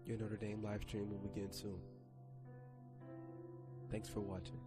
Your Notre Dame live stream will begin soon. Thanks for watching.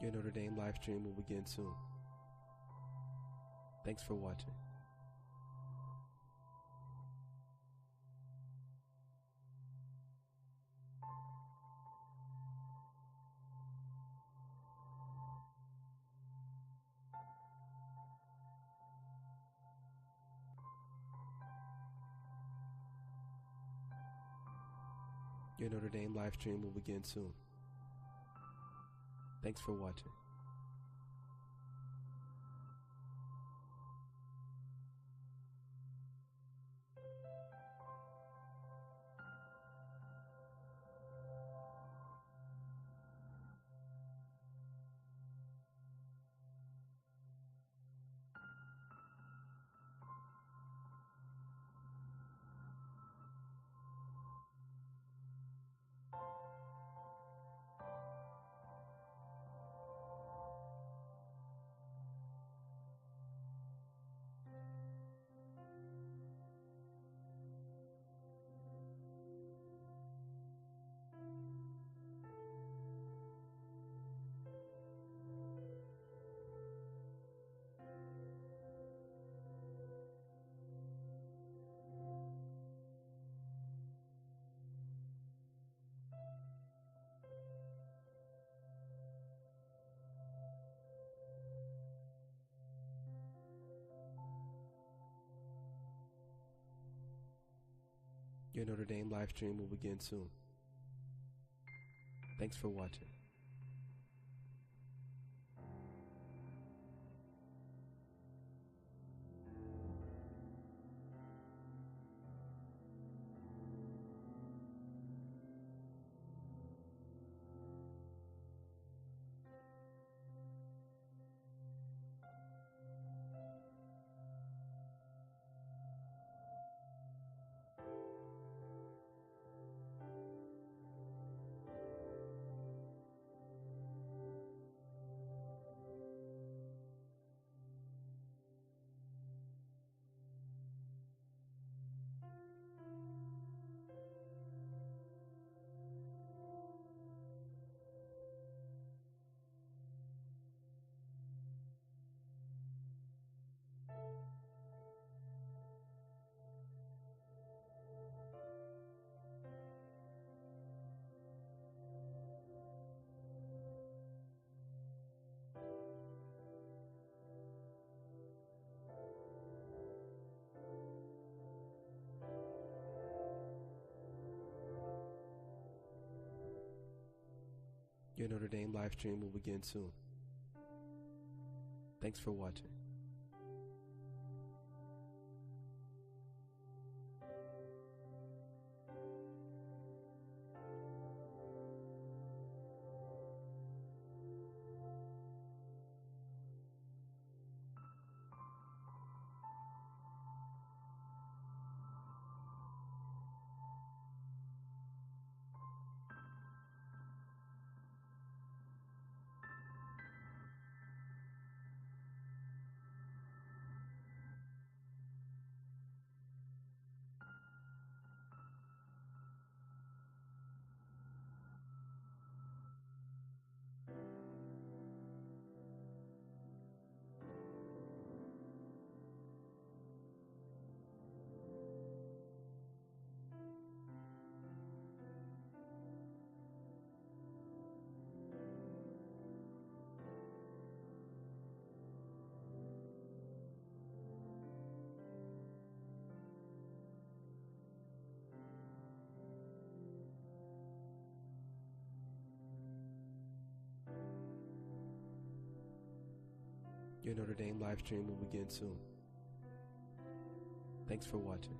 Your Notre Dame live stream will begin soon. Thanks for watching. Your Notre Dame live stream will begin soon. Thanks for watching. Your Notre Dame live stream will begin soon. Thanks for watching. Your Notre Dame live stream will begin soon. Thanks for watching. Your Notre Dame live stream will begin soon. Thanks for watching.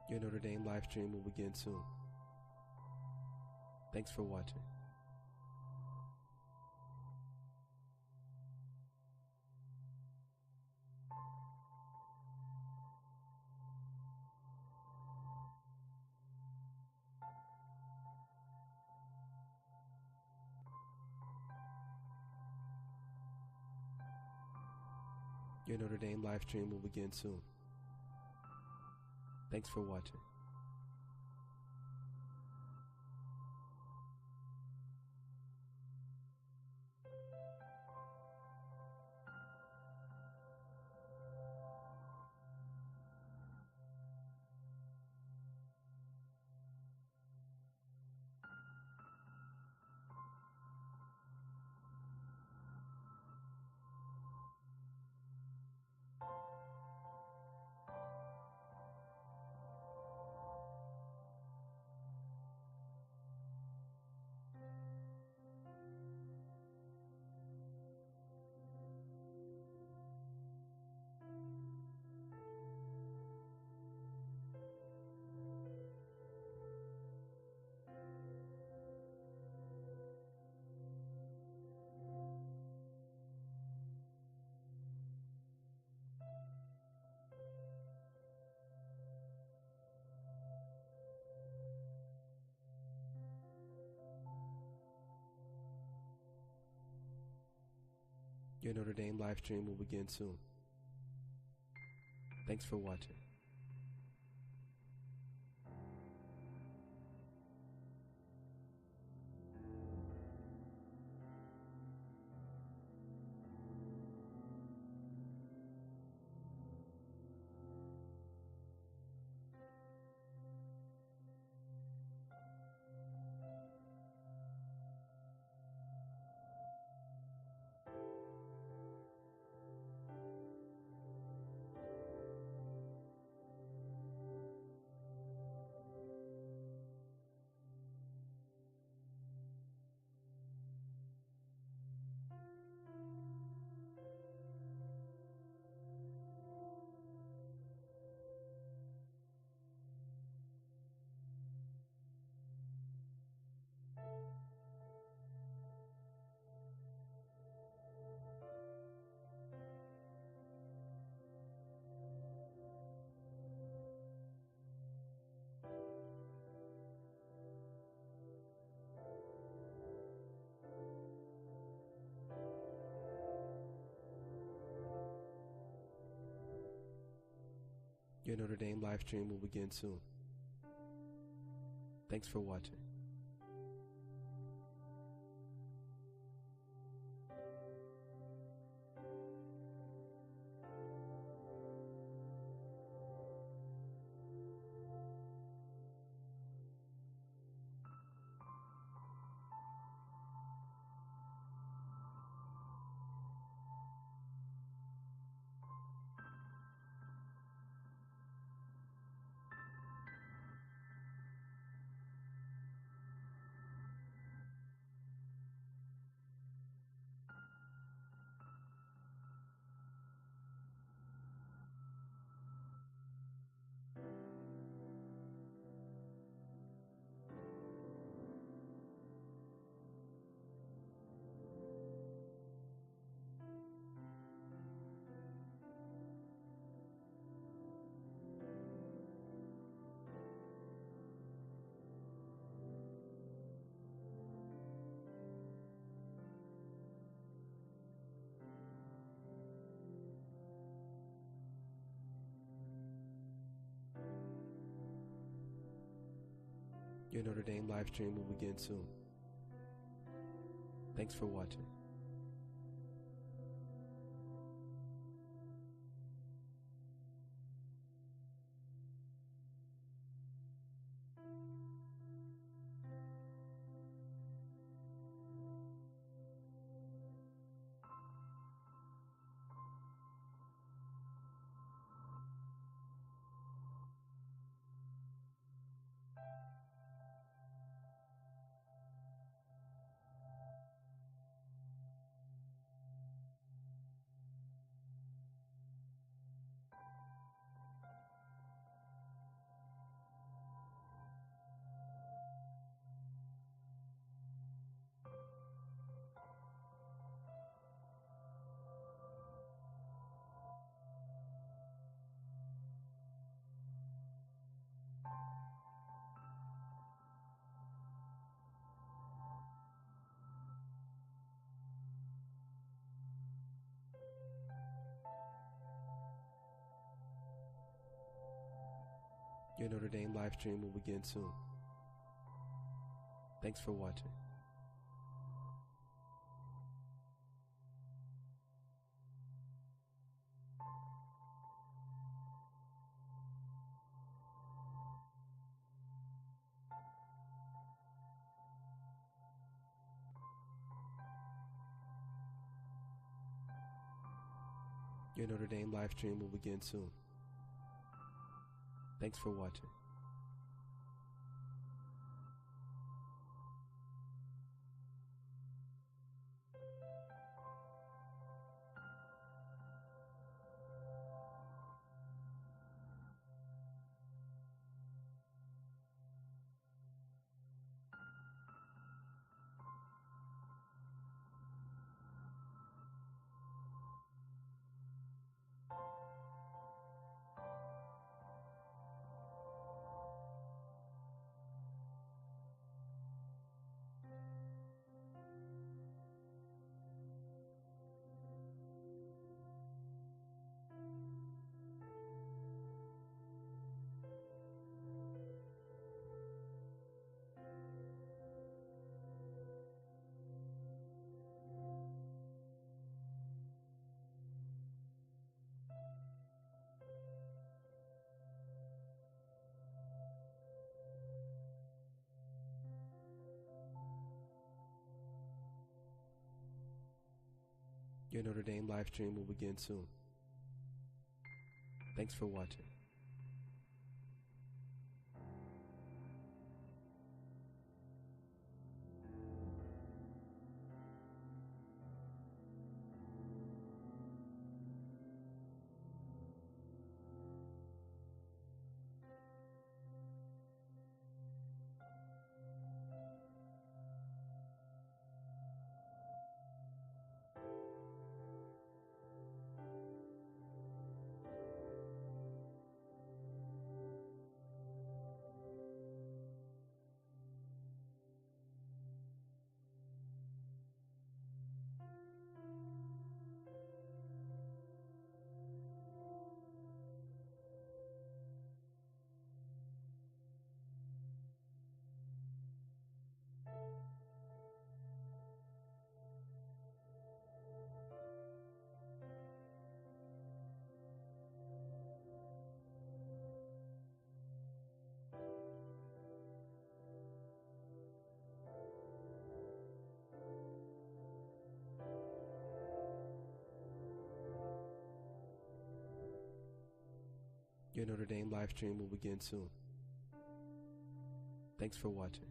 Your Notre Dame live stream will begin soon. Thanks for watching. Your Notre Dame live stream will begin soon. Thanks for watching. Your Notre Dame live stream will begin soon. Thanks for watching. Your Notre Dame live stream will begin soon. Thanks for watching. Your Notre Dame live stream will begin soon. Thanks for watching. Your Notre Dame live stream will begin soon. Thanks for watching. Your Notre Dame live stream will begin soon. Thanks for watching. Your Notre Dame live stream will begin soon. Thanks for watching. Your Notre Dame live stream will begin soon. Thanks for watching.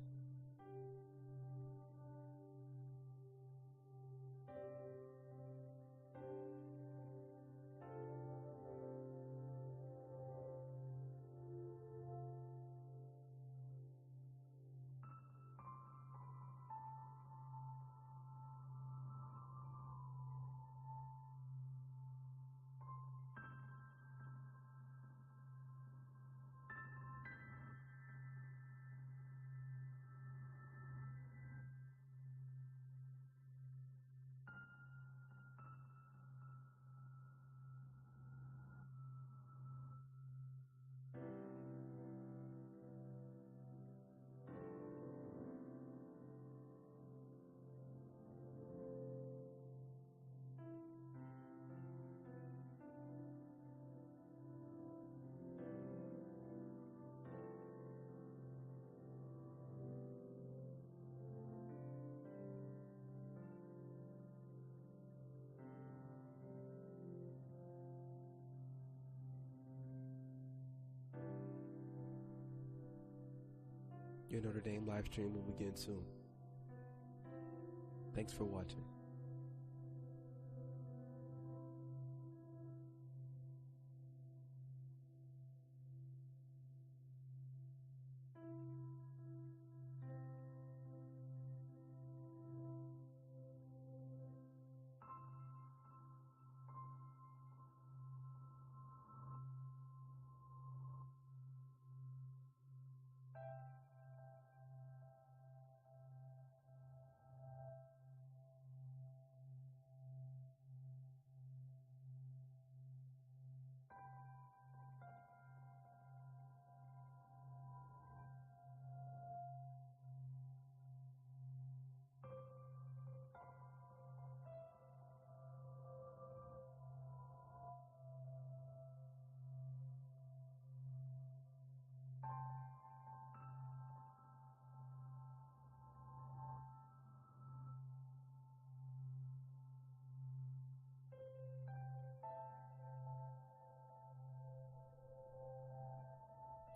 Your Notre Dame live stream will begin soon. Thanks for watching.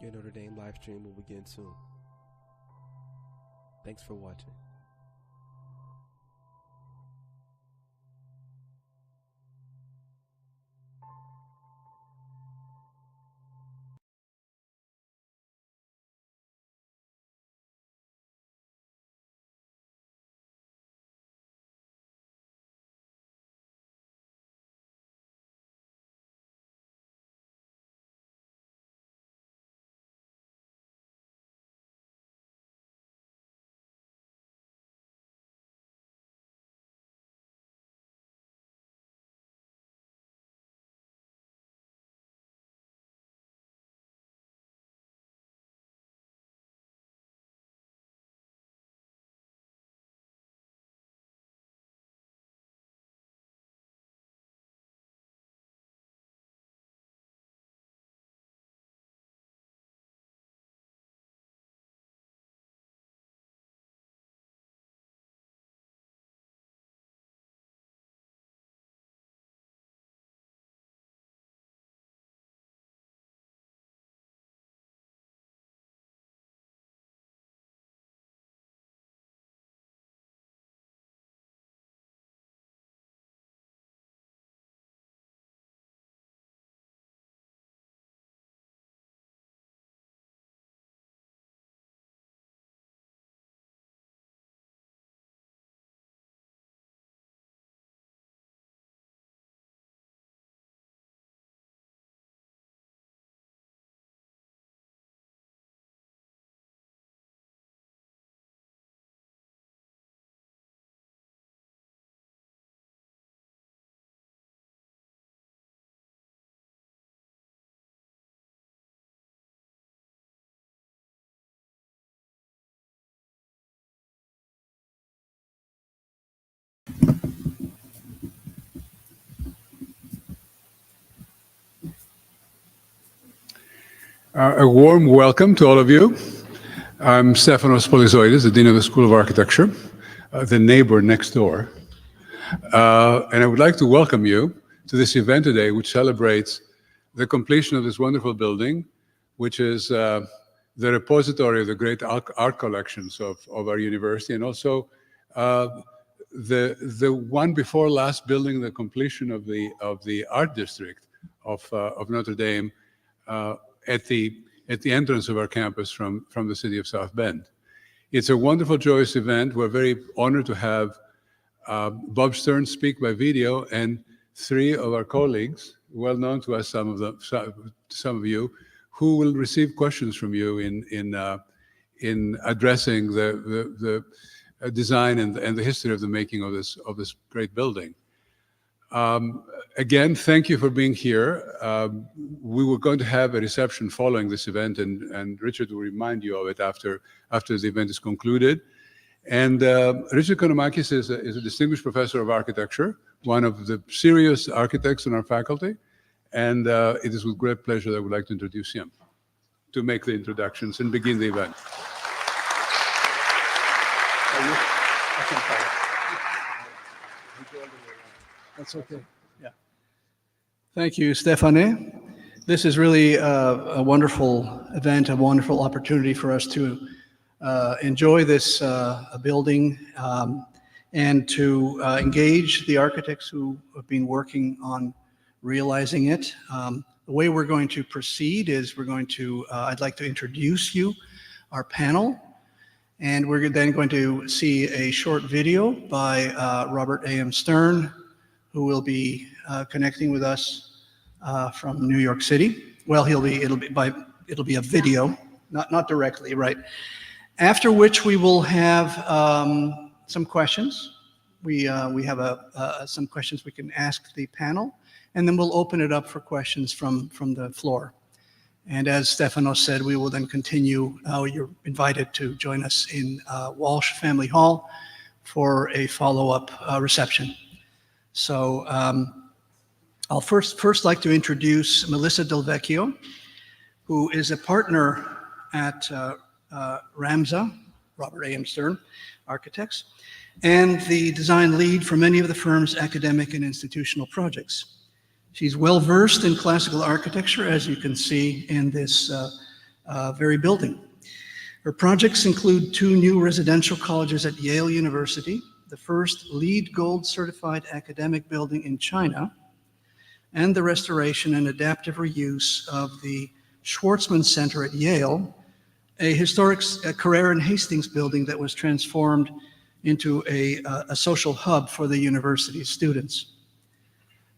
Your Notre Dame live stream will begin soon. Thanks for watching. A warm welcome to all of you. I'm Stefanos Polizoidis, the Dean of the School of Architecture, the neighbor next door. And I would like to welcome you to this event today, which celebrates the completion of this wonderful building, which is the repository of the great art collections of our university, and also the one before last building, the completion of the art district of Notre Dame, at the entrance of our campus from the city of South Bend. It's a wonderful, joyous event. We're very honored to have Bob Stern speak by video, and three of our colleagues, well known to us, some of you, who will receive questions from you in addressing the design and the history of the making of this great building. Again, thank you for being here. We were going to have a reception following this event, and Richard will remind you of it after the event is concluded. And Richard Konomakis is a distinguished professor of architecture, one of the serious architects in our faculty, and it is with great pleasure that I would like to introduce him to make the introductions and begin the event. That's okay. Yeah. Thank you, Stefane. This is really a wonderful event, a wonderful opportunity for us to enjoy this building and to engage the architects who have been working on realizing it. The way we're going to proceed is I'd like to introduce you, our panel, and we're then going to see a short video by Robert A.M. Stern, who will be connecting with us from New York City. Well, it'll be a video, not directly, right? After which we will have some questions. We have some questions we can ask the panel, and then we'll open it up for questions from the floor. And as Stefano said, we will then continue. You're invited to join us in Walsh Family Hall for a follow-up reception. So I'll first like to introduce Melissa DelVecchio, who is a partner at RAMSA, Robert A.M. Stern Architects, and the design lead for many of the firm's academic and institutional projects. She's well-versed in classical architecture, as you can see in this very building. Her projects include 2 new residential colleges at Yale University, the first LEED Gold certified academic building in China, and the restoration and adaptive reuse of the Schwartzman Center at Yale, a historic Carrera and Hastings building that was transformed into a social hub for the university's students.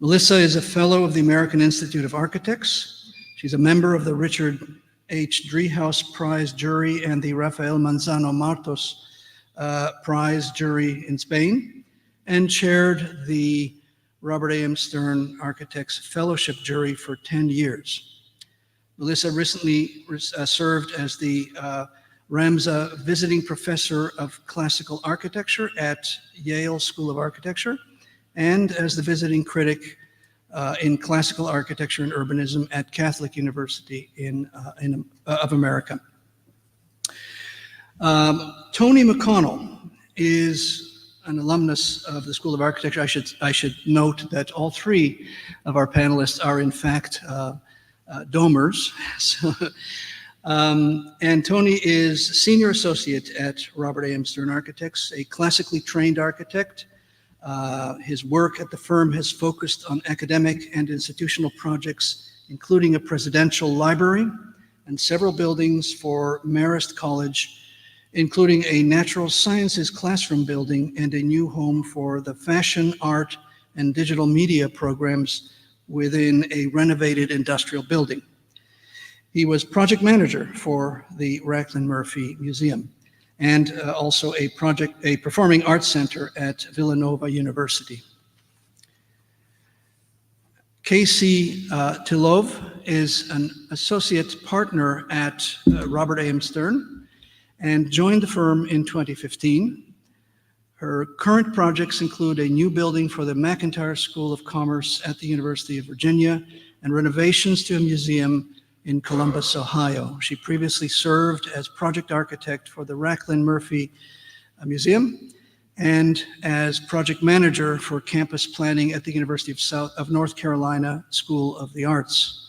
Melissa is a fellow of the American Institute of Architects. She's a member of the Richard H. Driehaus Prize jury and the Rafael Manzano Martos Prize jury in Spain, and chaired the Robert A.M. Stern Architects Fellowship jury for 10 years. Melissa recently served as the RAMSA Visiting Professor of Classical Architecture at Yale School of Architecture, and as the visiting critic in classical architecture and urbanism at Catholic University of America. Tony McConnell is an alumnus of the School of Architecture. I should note that all 3 of our panelists are in fact domers. And Tony is senior associate at Robert A.M. Stern Architects, a classically trained architect. His work at the firm has focused on academic and institutional projects, including a presidential library and several buildings for Marist College, including a natural sciences classroom building and a new home for the fashion, art, and digital media programs within a renovated industrial building. He was project manager for the Raclin Murphy Museum, and also a performing arts center at Villanova University. Kasey Tilove is an associate partner at Robert A.M. Stern and joined the firm in 2015. Her current projects include a new building for the McIntire School of Commerce at the University of Virginia and renovations to a museum in Columbus, Ohio. She previously served as project architect for the Raclin Murphy Museum and as project manager for campus planning at the University of North Carolina School of the Arts.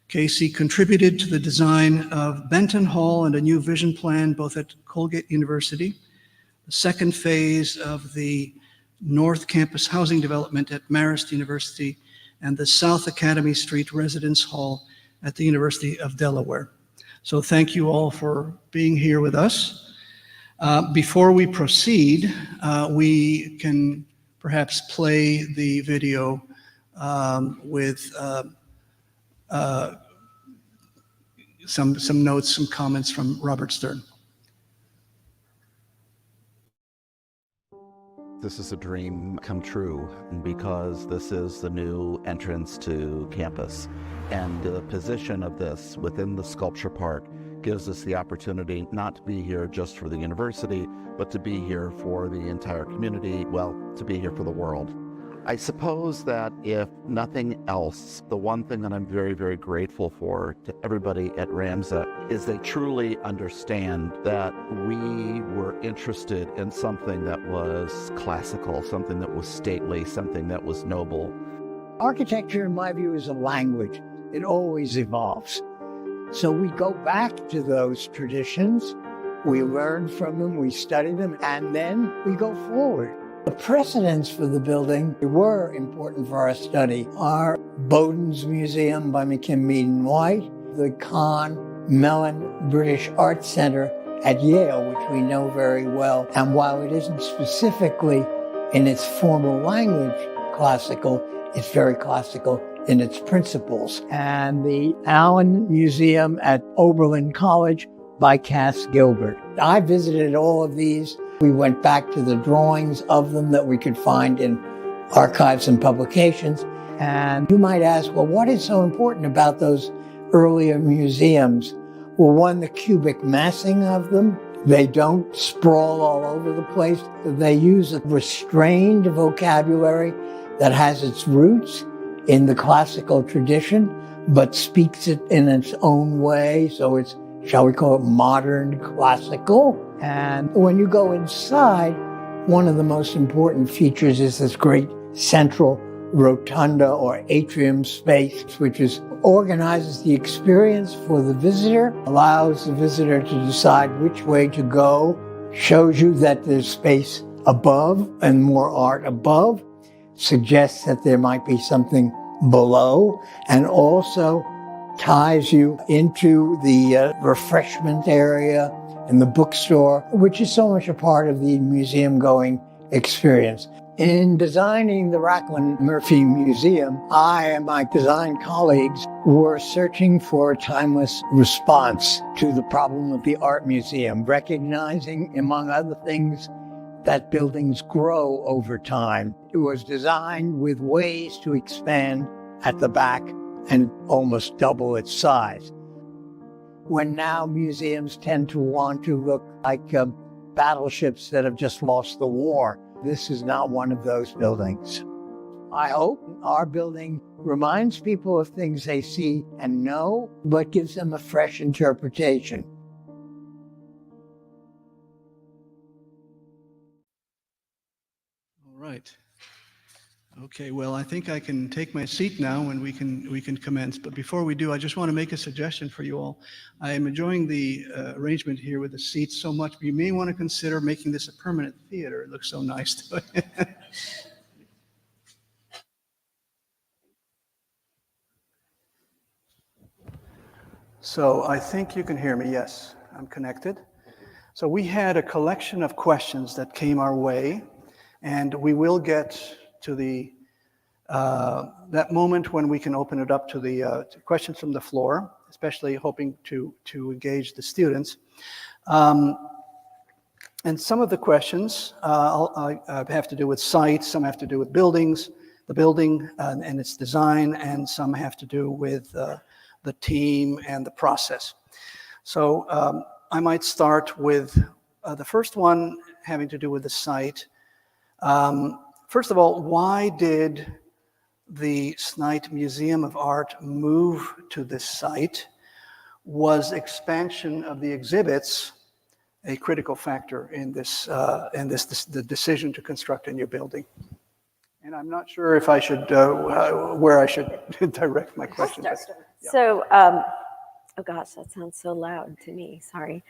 Kasey contributed to the design of Benton Hall and a new vision plan both at Colgate University, the second phase of the North Campus housing development at Marist University, and the South Academy Street Residence Hall at the University of Delaware. So thank you all for being here with us. Before we proceed, we can perhaps play the video with some notes, some comments from Robert Stern. This is a dream come true because this is the new entrance to campus. And the position of this within the sculpture park gives us the opportunity not to be here just for the university, but to be here for the entire community, well, to be here for the world. I suppose that if nothing else, the one thing that I'm very, very grateful for to everybody at RAMSA is they truly understand that we were interested in something that was classical, something that was stately, something that was noble. Architecture, in my view, is a language. It always evolves. So we go back to those traditions We learn from them, we study them, and then we go forward. The precedents for the building were important for our study are Bowden's Museum by McKim and White, the Con Mellon British Art Center at Yale, which we know very well. And while it isn't specifically in its formal language classical, it's very classical in its principles. And the Allen Museum at Oberlin College by Cass Gilbert. I visited all of these. We went back to the drawings of them that we could find in archives and publications. And you might ask, well, what is so important about those earlier museums? Well, one, the cubic massing of them. They don't sprawl all over the place. They use a restrained vocabulary that has its roots in the classical tradition, but speaks it in its own way. So it's, shall we call it, modern classical. And when you go inside, one of the most important features is this great central rotunda or atrium space, which organizes the experience for the visitor, allows the visitor to decide which way to go, shows you that there's space above and more art above, suggests that there might be something below, and also ties you into the refreshment area and the bookstore, which is so much a part of the museum-going experience. In designing the Raclin Murphy Museum, I and my design colleagues were searching for a timeless response to the problem of the art museum, recognizing, among other things, that buildings grow over time. It was designed with ways to expand at the back and almost double its size. When now museums tend to want to look like battleships that have just lost the war, this is not one of those buildings. I hope our building reminds people of things they see and know, but gives them a fresh interpretation. All right. Okay, well, I think I can take my seat now and we can commence. But before we do, I just want to make a suggestion for you all. I am enjoying the arrangement here with the seats so much, but you may want to consider making this a permanent theater. It looks so nice to it. So I think you can hear me. Yes, I'm connected. So we had a collection of questions that came our way, and we will get to the that moment when we can open it up to the to questions from the floor, especially hoping to engage the students. And some of the questions have to do with sites, some have to do with buildings, the building and its design, and some have to do with the team and the process. So I might start with the first one having to do with the site. First of all, why did the Snite Museum of Art move to this site? Was expansion of the exhibits a critical factor in this, the decision to construct a new building? And I'm not sure if I should, where I should direct my question. Yeah. So, oh gosh, that sounds so loud to me, sorry.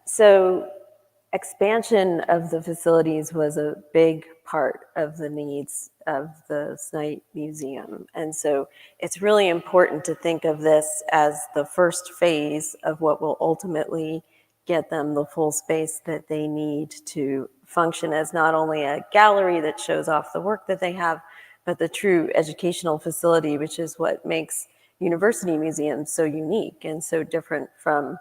So expansion of the facilities was a big part of the needs of the Snite Museum. And so it's really important to think of this as the first phase of what will ultimately get them the full space that they need to function as not only a gallery that shows off the work that they have, but the true educational facility, which is what makes university museums so unique and so different from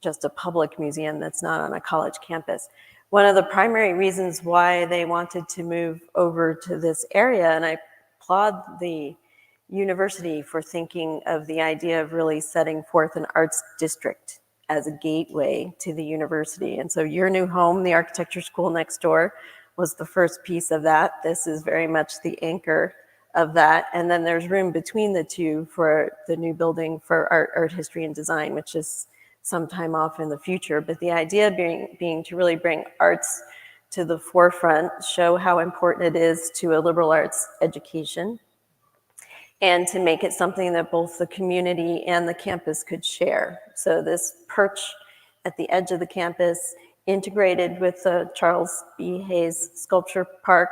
just a public museum that's not on a college campus. One of the primary reasons why they wanted to move over to this area, and I applaud the university for thinking of the idea of really setting forth an arts district as a gateway to the university. And so your new home, the architecture school next door, was the first piece of that. This is very much the anchor of that. And then there's room between the two for the new building for art history and design, which is sometime off in the future. But the idea being to really bring arts to the forefront, show how important it is to a liberal arts education, and to make it something that both the community and the campus could share. So this perch at the edge of the campus, integrated with the Charles B. Hayes Sculpture Park,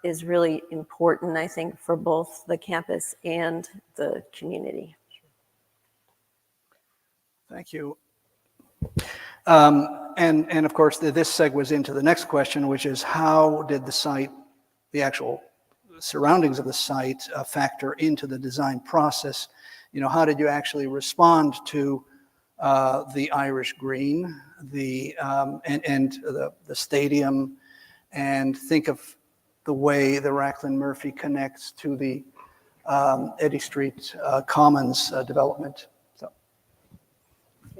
is really important, I think, for both the campus and the community. Thank you. And of course, this segues into the next question, which is how did the site, the actual surroundings of the site, factor into the design process? You know, how did you actually respond to the Irish green, and the stadium, and think of the way the Raclin Murphy connects to the Eddy Street Commons development? So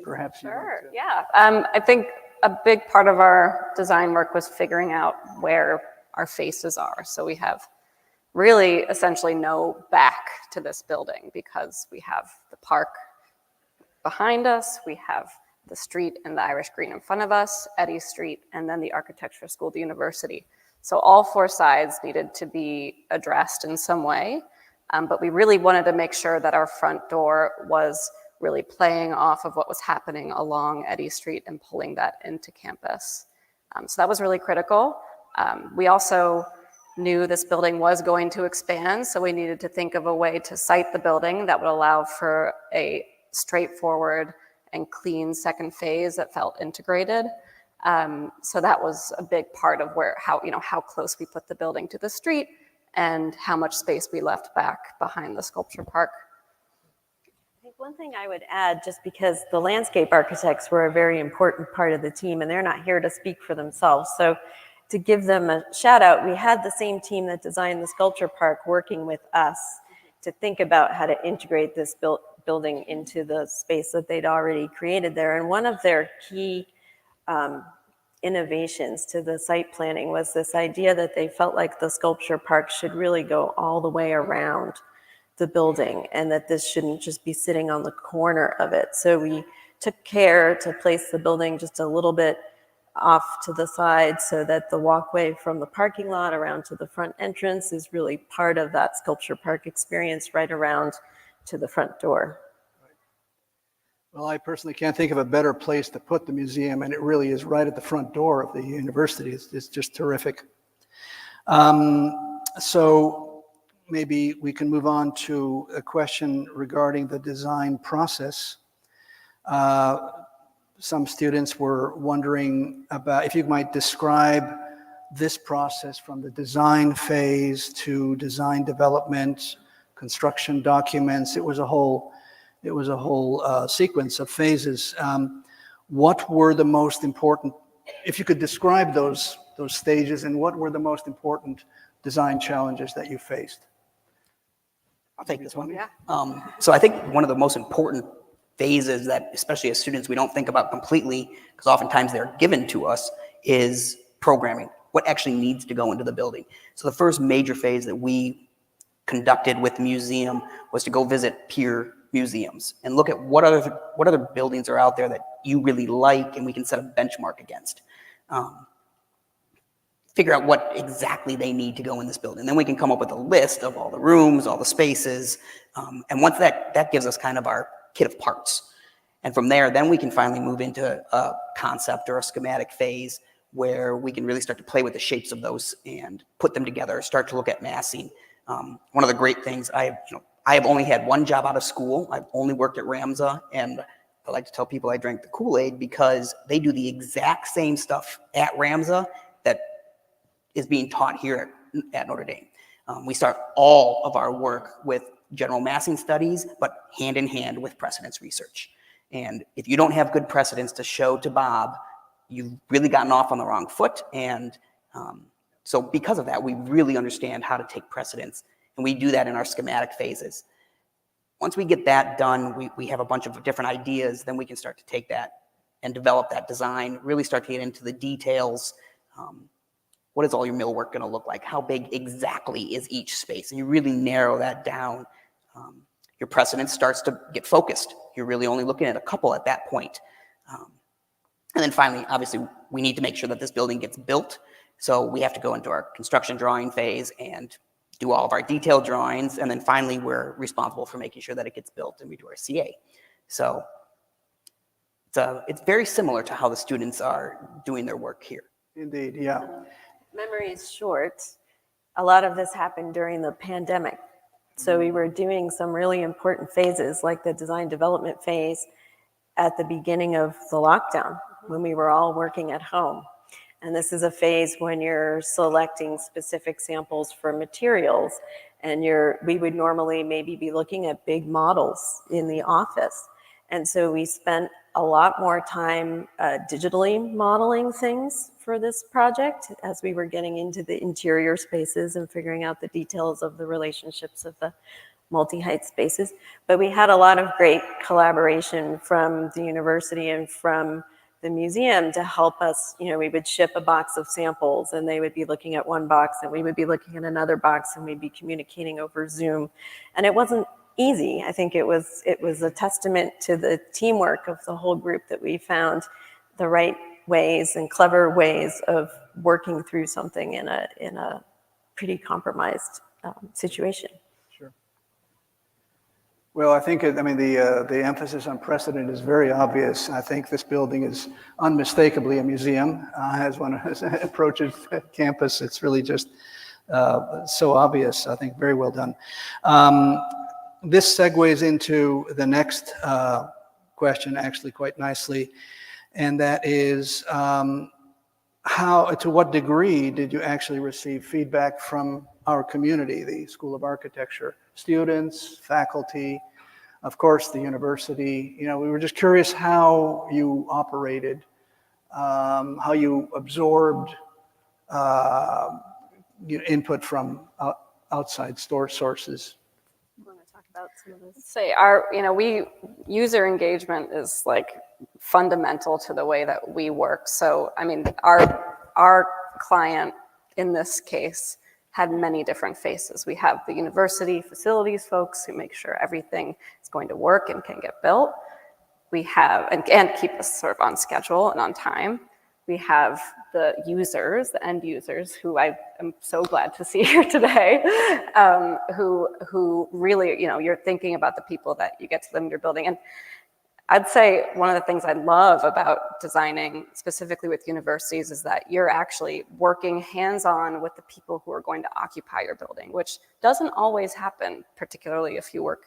perhaps Sure, yeah. I think a big part of our design work was figuring out where our faces are. So we have really essentially no back to this building because we have the park behind us, we have the street and the Irish green in front of us, Eddy Street, and then the architecture school, the university. So all four sides needed to be addressed in some way, but we really wanted to make sure that our front door was really playing off of what was happening along Eddy Street and pulling that into campus. So that was really critical. We also knew this building was going to expand, so we needed to think of a way to site the building that would allow for a straightforward and clean second phase that felt integrated. So that was a big part of how close we put the building to the street and how much space we left back behind the sculpture park. I think one thing I would add, just because the landscape architects were a very important part of the team and they're not here to speak for themselves. So to give them a shout out, we had the same team that designed the sculpture park working with us to think about how to integrate this building into the space that they'd already created there. And one of their key innovations to the site planning was this idea that they felt like the sculpture park should really go all the way around the building and that this shouldn't just be sitting on the corner of it. So we took care to place the building just a little bit off to the side so that the walkway from the parking lot around to the front entrance is really part of that sculpture park experience right around to the front door. Well, I personally can't think of a better place to put the museum, and it really is right at the front door of the university. It's just terrific. So maybe we can move on to a question regarding the design process. Some students were wondering about if you might describe this process from the design phase to design development, construction documents. It was a whole sequence of phases. What were the most important, if you could describe those stages, and what were the most important design challenges that you faced? I'll take this one. Yeah. So I think one of the most important phases that, especially as students, we don't think about completely, because oftentimes they're given to us, is programming. What actually needs to go into the building. So the first major phase that we conducted with the museum was to go visit peer museums and look at what other buildings are out there that you really like and we can set a benchmark against. Figure out what exactly they need to go in this building. Then we can come up with a list of all the rooms, all the spaces. And once that gives us kind of our kit of parts. And from there, then we can finally move into a concept or a schematic phase where we can really start to play with the shapes of those and put them together, start to look at massing. One of the great things, I have only had one job out of school. I've only worked at RAMSA, and I like to tell people I drank the Kool-Aid because they do the exact same stuff at RAMSA that is being taught here at Notre Dame. We start all of our work with general massing studies, but hand in hand with precedence research. And if you don't have good precedents to show to Bob, you've really gotten off on the wrong foot. And so because of that, we really understand how to take precedents. And we do that in our schematic phases. Once we get that done, we have a bunch of different ideas, then we can start to take that and develop that design, really start to get into the details. What is all your millwork gonna look like? How big exactly is each space? And you really narrow that down. Your precedent starts to get focused. You're really only looking at a couple at that point. And then finally, obviously, we need to make sure that this building gets built. So we have to go into our construction drawing phase and do all of our detailed drawings. And then finally, we're responsible for making sure that it gets built, and we do our CA. So it's very similar to how the students are doing their work here. Indeed, yeah. Memory is short. A lot of this happened during the pandemic. So we were doing some really important phases, like the design development phase at the beginning of the lockdown, when we were all working at home. And this is a phase when you're selecting specific samples for materials, and we would normally maybe be looking at big models in the office. And so we spent a lot more time digitally modeling things for this project as we were getting into the interior spaces and figuring out the details of the relationships of the multi-height spaces. But we had a lot of great collaboration from the university and from the museum to help us. You know, we would ship a box of samples and they would be looking at one box and we would be looking at another box and we'd be communicating over Zoom. And it wasn't easy. I think it was a testament to the teamwork of the whole group that we found the right ways and clever ways of working through something in a pretty compromised situation. Sure. Well, I think, the emphasis on precedent is very obvious. I think this building is unmistakably a museum. As one approaches campus, it's really just so obvious. I think very well done. This segues into the next question actually quite nicely, and that is to what degree did you actually receive feedback from our community, the School of Architecture, students, faculty, of course the university? You know, we were just curious how you operated, how you absorbed input from outside sources. About some of this. Say user engagement is like fundamental to the way that we work. So I mean, our client in this case had many different faces. We have the university facilities folks who make sure everything is going to work and can get built. We have and keep us sort of on schedule and on time. We have the users, the end users, who I am so glad to see here today, who really, you're thinking about the people that you get to live in your building. And I'd say one of the things I love about designing specifically with universities is that you're actually working hands-on with the people who are going to occupy your building, which doesn't always happen, particularly if you work,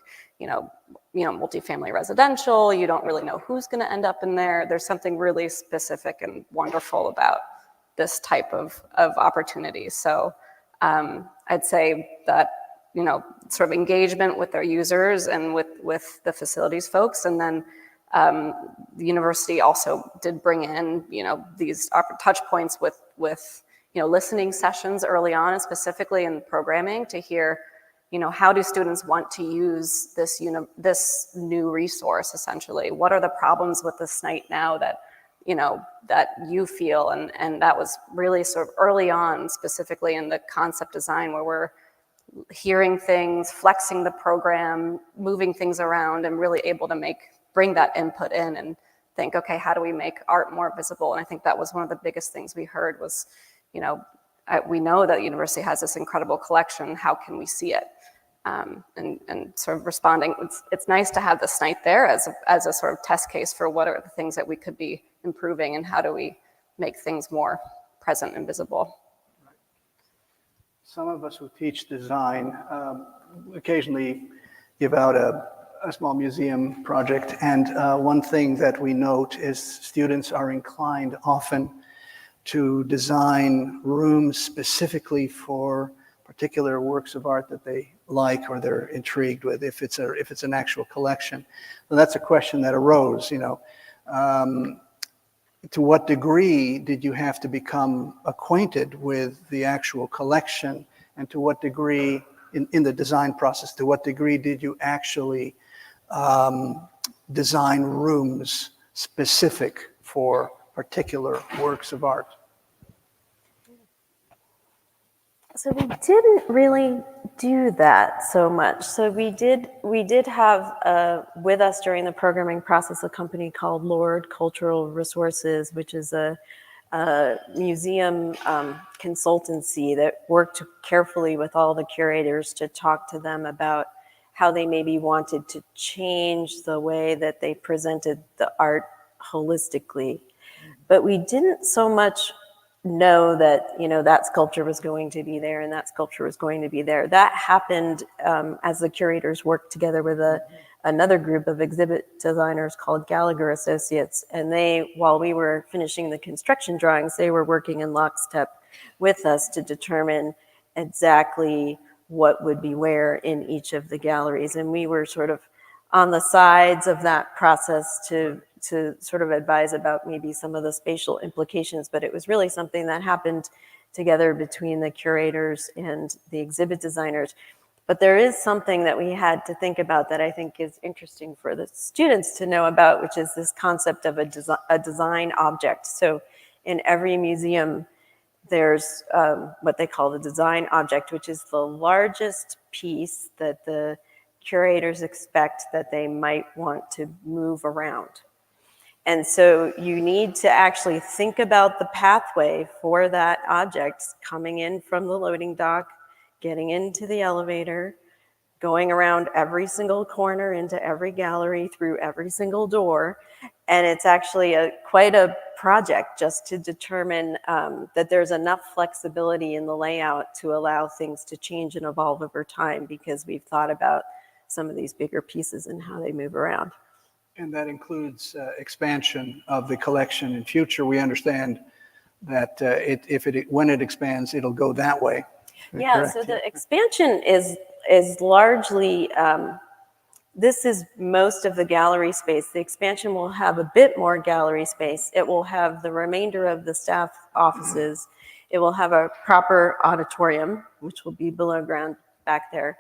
multifamily residential. You don't really know who's going to end up in there. There's something really specific and wonderful about this type of opportunity. So I'd say that, sort of engagement with their users and with the facilities folks. And then the university also did bring in, these touch points with listening sessions early on, and specifically in programming to hear, how do students want to use this new resource, essentially? What are the problems with the SNITE now that you feel? And that was really sort of early on, specifically in the concept design, where we're hearing things, flexing the program, moving things around, and really able to bring that input in and think, okay, how do we make art more visible? And I think that was one of the biggest things we heard was, we know that the university has this incredible collection. How can we see it? And sort of responding. It's nice to have the SNITE there as a sort of test case for what are the things that we could be improving and how do we make things more present and visible. Some of us who teach design occasionally give out a small museum project, and one thing that we note is students are inclined often to design rooms specifically for particular works of art that they like or they're intrigued with, if it's an actual collection. So that's a question that arose, to what degree did you have to become acquainted with the actual collection, and to what degree in the design process, to what degree did you actually design rooms specific for particular works of art? So we didn't really do that so much. So we did have with us during the programming process a company called Lord Cultural Resources, which is a museum consultancy that worked carefully with all the curators to talk to them about how they maybe wanted to change the way that they presented the art holistically. But we didn't so much know that, that sculpture was going to be there and that sculpture was going to be there. That happened as the curators worked together with another group of exhibit designers called Gallagher Associates. And they, while we were finishing the construction drawings, they were working in lockstep with us to determine exactly what would be where in each of the galleries. And we were sort of on the sides of that process to sort of advise about maybe some of the spatial implications, but it was really something that happened together between the curators and the exhibit designers. But there is something that we had to think about that I think is interesting for the students to know about, which is this concept of a design object. So in every museum, there's what they call the design object, which is the largest piece that the curators expect that they might want to move around. And so you need to actually think about the pathway for that object coming in from the loading dock, getting into the elevator, going around every single corner into every gallery through every single door. And it's actually quite a project just to determine that there's enough flexibility in the layout to allow things to change and evolve over time, because we've thought about some of these bigger pieces and how they move around. And that includes expansion of the collection in future. We understand that when it expands, it'll go that way. Yeah, Correct. so the expansion is largely, this is most of the gallery space. The expansion will have a bit more gallery space. It will have the remainder of the staff offices. It will have a proper auditorium, which will be below ground back there.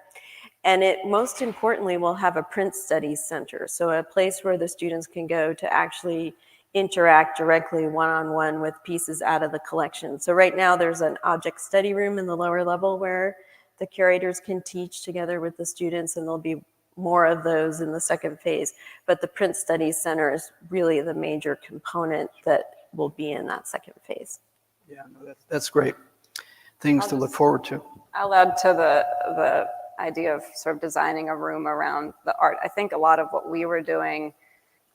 And it, most importantly, will have a print studies center. So a place where the students can go to actually interact directly one-on-one with pieces out of the collection. So right now there's an object study room in the lower level where the curators can teach together with the students, and there'll be more of those in the second phase. But the print studies center is really the major component that will be in that second phase. Yeah, no, that's great. Things to look forward to. I'll add to the idea of sort of designing a room around the art. I think a lot of what we were doing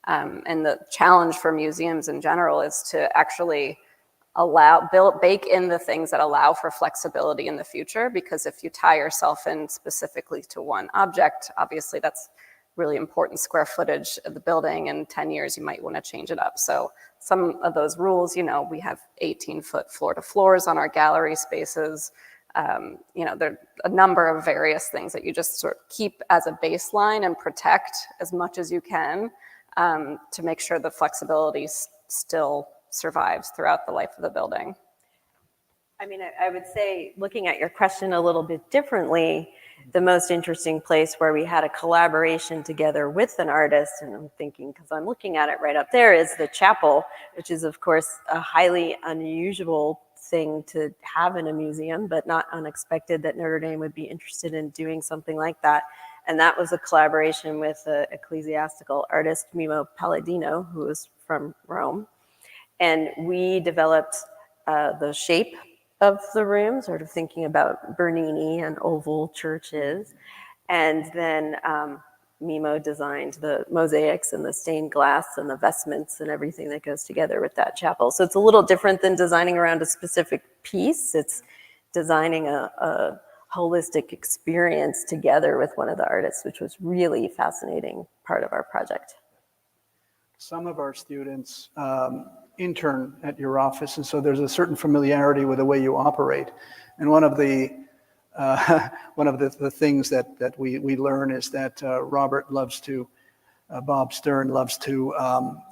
and the challenge for museums in general is to actually bake in the things that allow for flexibility in the future, because if you tie yourself in specifically to one object, obviously that's really important square footage of the building. In 10 years, you might want to change it up. So some of those rules, we have 18-foot floor to floors on our gallery spaces. There are a number of various things that you just sort of keep as a baseline and protect as much as you can to make sure the flexibility still survives throughout the life of the building. I mean, I would say, looking at your question a little bit differently, the most interesting place where we had a collaboration together with an artist, and I'm thinking, because I'm looking at it right up there, is the chapel, which is, of course, a highly unusual thing to have in a museum, but not unexpected that Notre Dame would be interested in doing something like that. And that was a collaboration with an ecclesiastical artist, Mimo Palladino, who is from Rome. And we developed the shape of the room, sort of thinking about Bernini and oval churches. And then Mimo designed the mosaics and the stained glass and the vestments and everything that goes together with that chapel. So it's a little different than designing around a specific piece. It's designing a holistic experience together with one of the artists, which was really fascinating part of our project. Some of our students intern at your office, and so there's a certain familiarity with the way you operate. And one of the things that we learn is that Bob Stern loves to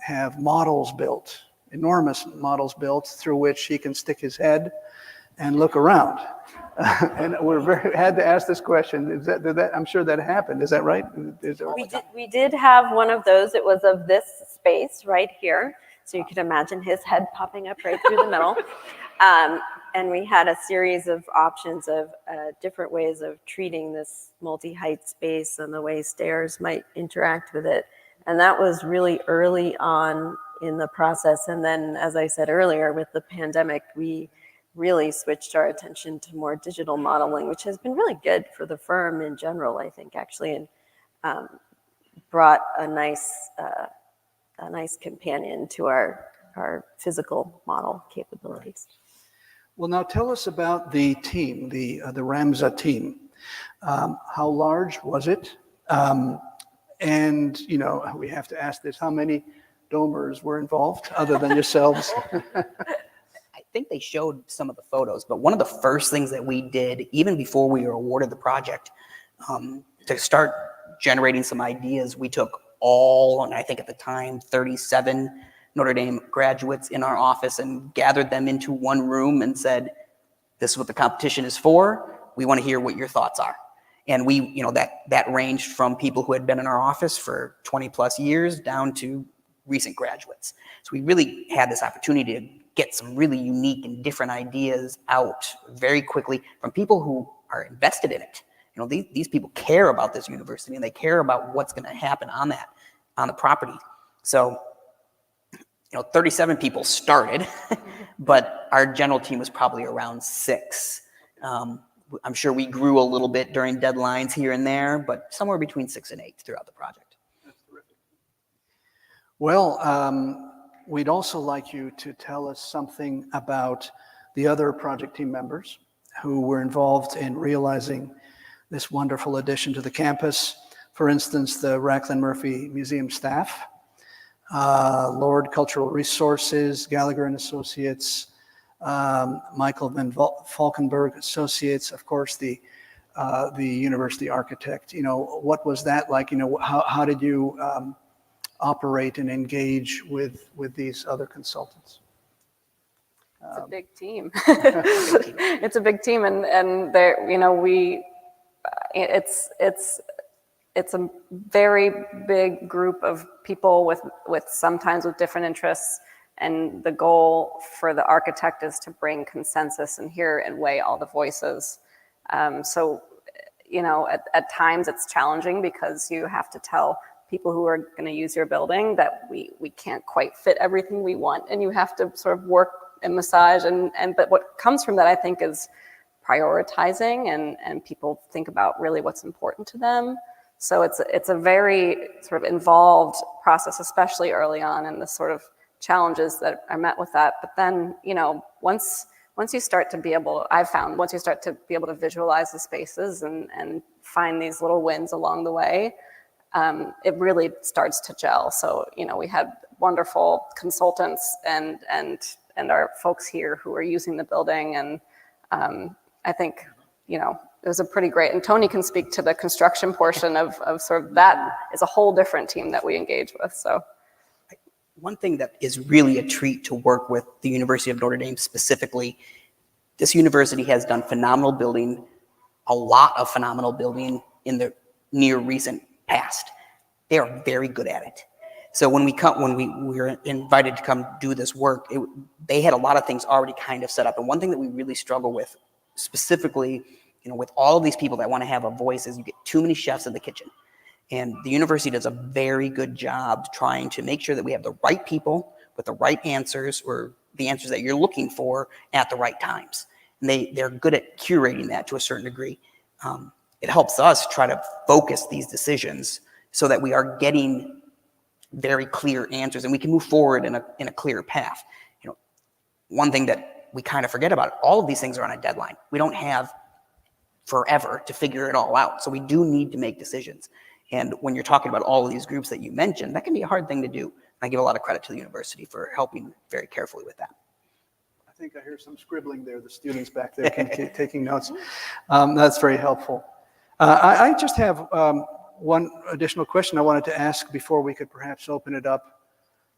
have models built, enormous models built through which he can stick his head and look around. And had to ask this question. I'm sure that happened. Is that right? We did have one of those. It was of this space right here. So you could imagine his head popping up right through the middle. And we had a series of options of different ways of treating this multi-height space and the way stairs might interact with it. And that was really early on in the process. And then, as I said earlier, with the pandemic, we really switched our attention to more digital modeling, which has been really good for the firm in general, I think, actually, and brought a nice a nice companion to our physical model capabilities. Well, now tell us about the team, the RAMSA team. How large was it? And, you know, we have to ask this, how many domers were involved other than yourselves? I think they showed some of the photos, but one of the first things that we did, even before we were awarded the project, to start generating some ideas, we took all, and I think at the time, 37 Notre Dame graduates in our office and gathered them into one room and said, this is what the competition is for. We want to hear what your thoughts are. And we, you know, that ranged from people who had been in our office for 20 plus years down to recent graduates. So we really had this opportunity to get some really unique and different ideas out very quickly from people who are invested in it. You know, these people care about this university and they care about what's going to happen on the property. So, you know, 37 people started, but our general team was probably around 6. I'm sure we grew a little bit during deadlines here and there, but somewhere between 6 and 8 throughout the project. That's terrific. Well, we'd also like you to tell us something about the other project team members who were involved in realizing this wonderful addition to the campus. For instance, the Raclin Murphy Museum staff, Lord Cultural Resources, Gallagher and Associates, Michael Van Valkenburg Associates, of course, the university architect. You know, what was that like? You know, how did you operate and engage with these other consultants? It's a big team. It's a big team, and there, you know, it's a very big group of people with sometimes with different interests. And the goal for the architect is to bring consensus and hear and weigh all the voices. So, you know, at times it's challenging because you have to tell people who are going to use your building that we can't quite fit everything we want, and you have to sort of work and massage. But what comes from that, I think, is prioritizing and people think about really what's important to them. So it's a very sort of involved process, especially early on, and the sort of challenges that are met with that. But then, you know, once you start to be able, I've found, once you start to be able to visualize the spaces and find these little wins along the way, it really starts to gel. So, you know, we had wonderful consultants and our folks here who are using the building. And I think, you know, it was a pretty great, and Tony can speak to the construction portion of sort of that is a whole different team that we engage with. So. One thing that is really a treat to work with the University of Notre Dame specifically, this university has done phenomenal building, a lot of phenomenal building in the near recent past. They are very good at it. So when we were invited to come do this work, they had a lot of things already kind of set up. And one thing that we really struggle with specifically, you know, with all of these people that want to have a voice is you get too many chefs in the kitchen. And the university does a very good job trying to make sure that we have the right people with the right answers, or the answers that you're looking for at the right times. And they're good at curating that to a certain degree. It helps us try to focus these decisions so that we are getting very clear answers and we can move forward in a clear path. You know, one thing that we kind of forget about, all of these things are on a deadline. We don't have forever to figure it all out. So we do need to make decisions. And when you're talking about all of these groups that you mentioned, that can be a hard thing to do. I give a lot of credit to the university for helping very carefully with that. I think I hear some scribbling there. The students back there taking notes. That's very helpful. I just have one additional question I wanted to ask before we could perhaps open it up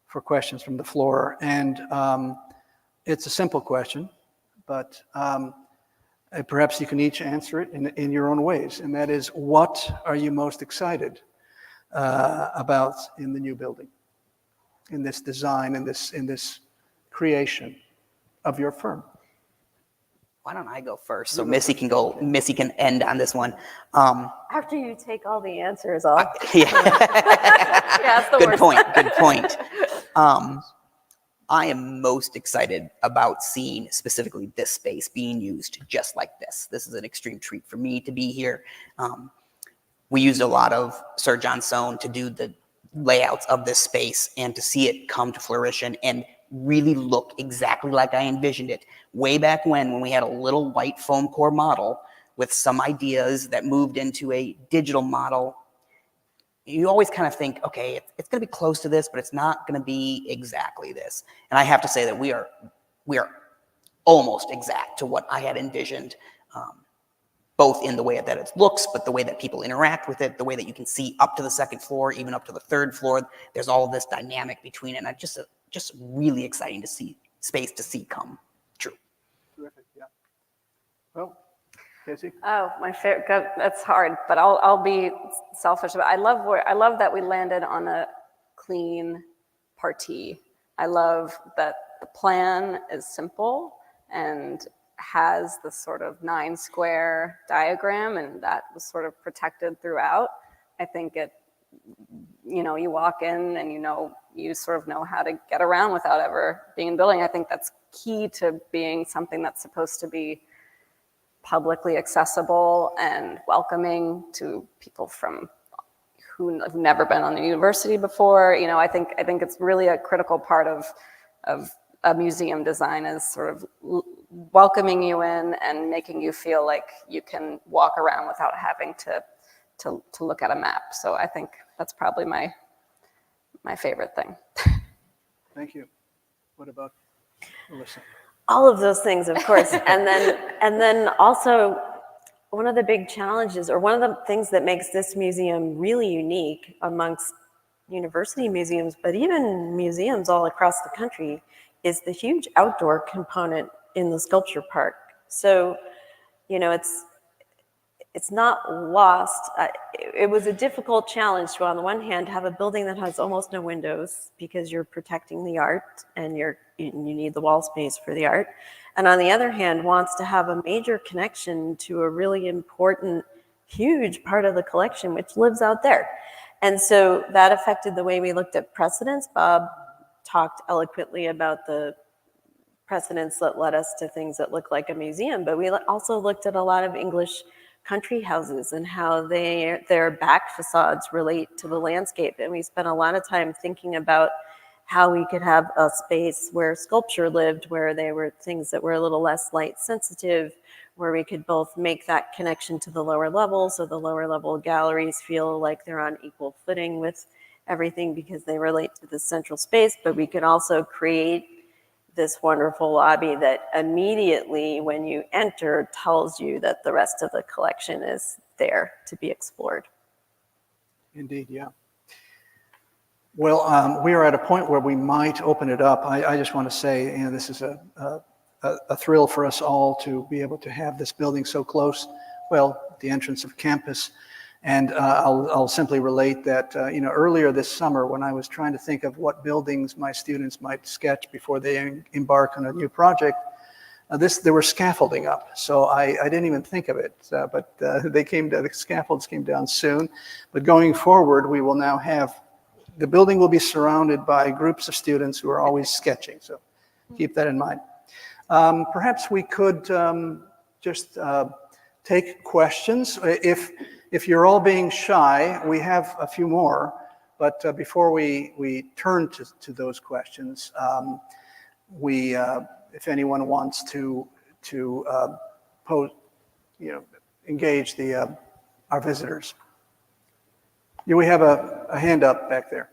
for questions from the floor. And it's a simple question, but perhaps you can each answer it in your own ways. And that is, what are you most excited about in the new building, in this design, in this creation of your firm? Why don't I go first so Missy can end on this one. After you take all the answers off. Yeah. Yeah, that's the Good worst. point. I am most excited about seeing specifically this space being used just like this. This is an extreme treat for me to be here. We used a lot of Sir John Soane to do layouts of this space and to see it come to fruition and really look exactly like I envisioned it way back when we had a little white foam core model with some ideas that moved into a digital model. You always kind of think, okay, it's going to be close to this, but it's not going to be exactly this. And I have to say that we are almost exact to what I had envisioned, both in the way that it looks, but the way that people interact with it, the way that you can see up to the second floor, even up to the third floor. There's all of this dynamic between it. And just really exciting to see space to see come true. Terrific, yeah. Well, Kasey? Oh, my favorite. That's hard, but I'll be selfish. But I love that we landed on a clean partie. I love that the plan is simple and has this sort of 9-square diagram, and that was sort of protected throughout. I think you walk in and you sort of know how to get around without ever being in the building. I think that's key to being something that's supposed to be publicly accessible and welcoming to people who have never been on the university before. I think it's really a critical part of a museum design is sort of welcoming you in and making you feel like you can walk around without having to look at a map. So I think that's probably my favorite thing. Thank you. What about Melissa? All of those things, of course. And then also one of the big challenges, or one of the things that makes this museum really unique amongst university museums, but even museums all across the country, is the huge outdoor component in the sculpture park. So, it's not lost. It was a difficult challenge to, on the one hand, have a building that has almost no windows because you're protecting the art and you need the wall space for the art. And on the other hand, wants to have a major connection to a really important, huge part of the collection, which lives out there. And so that affected the way we looked at precedents. Bob talked eloquently about the precedents that led us to things that look like a museum, but we also looked at a lot of English country houses and how their back facades relate to the landscape. And we spent a lot of time thinking about how we could have a space where sculpture lived, where they were things that were a little less light sensitive, where we could both make that connection to the lower level, so the lower level galleries feel like they're on equal footing with everything because they relate to the central space, but we could also create this wonderful lobby that immediately when you enter tells you that the rest of the collection is there to be explored. Indeed, yeah. Well, we are at a point where we might open it up. I just want to say, this is a thrill for us all to be able to have this building so close, the entrance of campus. And I'll simply relate that, earlier this summer when I was trying to think of what buildings my students might sketch before they embark on a new project, there was scaffolding up. So I didn't even think of it, but the scaffolds came down soon. But going forward, we will now the building will be surrounded by groups of students who are always sketching. So keep that in mind. Perhaps we could just take questions. If you're all being shy, we have a few more, but before we turn to those questions, if anyone wants to pose, engage our visitors. We have a hand up back there.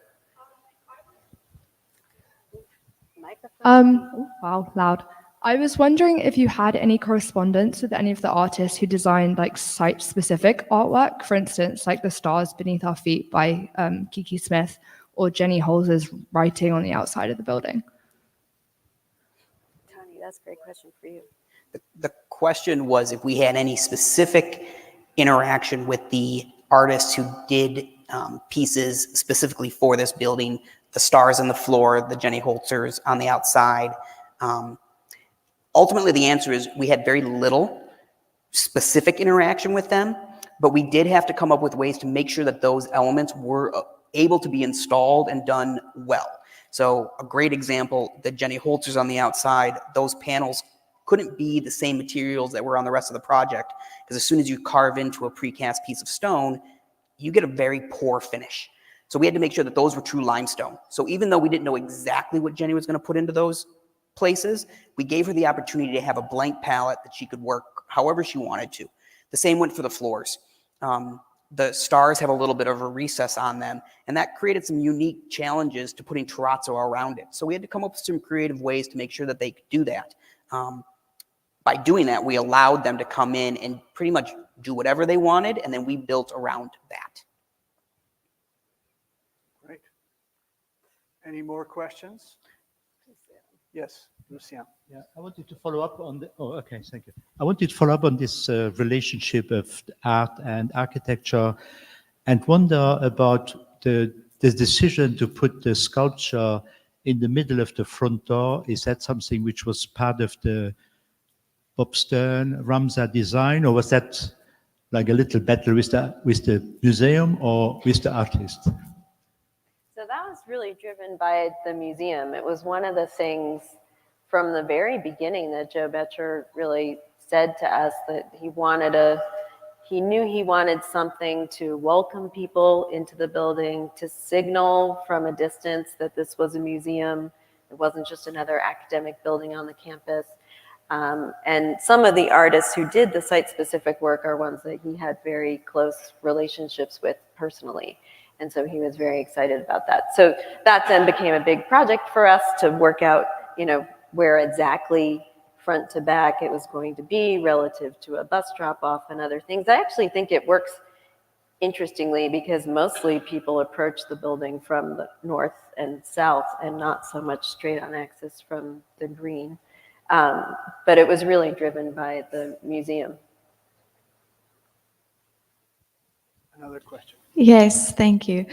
Wow, loud. I was wondering if you had any correspondence with any of the artists who designed site-specific artwork, for instance, like the Stars Beneath Our Feet by Kiki Smith or Jenny Holz's writing on the outside of the building. Tony, that's a great question for you. The question was if we had any specific interaction with the artists who did pieces specifically for this building, the stars on the floor, the Jenny Holzers on the outside. Ultimately, the answer is we had very little specific interaction with them, but we did have to come up with ways to make sure that those elements were able to be installed and done well. So a great example, the Jenny Holzers on the outside, those panels couldn't be the same materials that were on the rest of the project, because as soon as you carve into a precast piece of stone, you get a very poor finish. So we had to make sure that those were true limestone. So even though we didn't know exactly what Jenny was going to put into those places, we gave her the opportunity to have a blank palette that she could work however she wanted to. The same went for the floors. The stars have a little bit of a recess on them, and that created some unique challenges to putting terrazzo around it. So we had to come up with some creative ways to make sure that they could do that. By doing that, we allowed them to come in and pretty much do whatever they wanted, and then we built around that. Great. Any more questions? Yes, Lucien. Yeah, I wanted to follow up on the, oh, okay, thank you. I wanted to follow up on this relationship of art and architecture and wonder about the decision to put the sculpture in the middle of the front door. Is that something which was part of the Bob Stern, RAMSA design, or was that like a little battle with the museum or with the artist? So that was really driven by the museum. It was one of the things from the very beginning that Joe Betcher really said to us that he knew he wanted something to welcome people into the building, to signal from a distance that this was a museum. It wasn't just another academic building on the campus. And some of the artists who did the site-specific work are ones that he had very close relationships with personally. And so he was very excited about that. So that then became a big project for us to work out, where exactly front to back it was going to be relative to a bus drop-off and other things. I actually think it works interestingly because mostly people approach the building from the north and south and not so much straight on axis from the green. But it was really driven by the museum. Another question. Yes, thank you.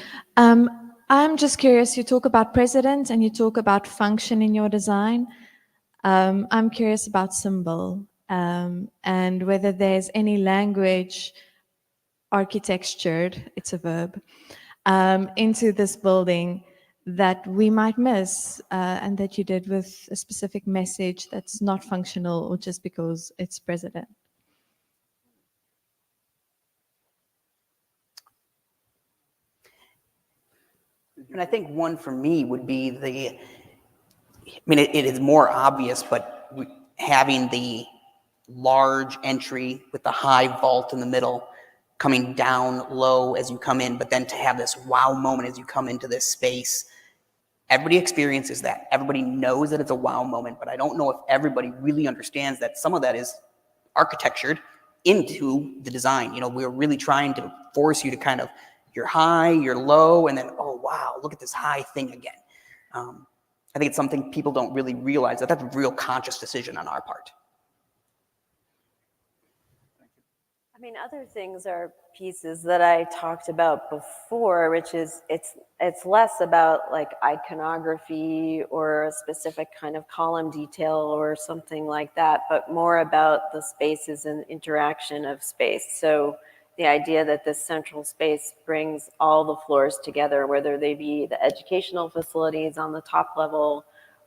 I'm just curious, you talk about precedent and you talk about function in your design. I'm curious about symbol and whether there's any language architectured, it's a verb, into this building that we might miss and that you did with a specific message that's not functional or just because it's precedent. And I think one for me would be it is more obvious, but having the large entry with the high vault in the middle, coming down low as you come in, but then to have this wow moment as you come into this space. Everybody experiences that. Everybody knows that it's a wow moment, but I don't know if everybody really understands that some of that is architectured into the design. We're really trying to force you to kind of, you're high, you're low, and then, oh, wow, look at this high thing again. I think it's something people don't really realize, that's a real conscious decision on our part. I mean, other things are pieces that I talked about before, which is it's less about like iconography or a specific kind of column detail or something like that, but more about the spaces and interaction of space. So the idea that this central space brings all the floors together, whether they be the educational facilities on the top level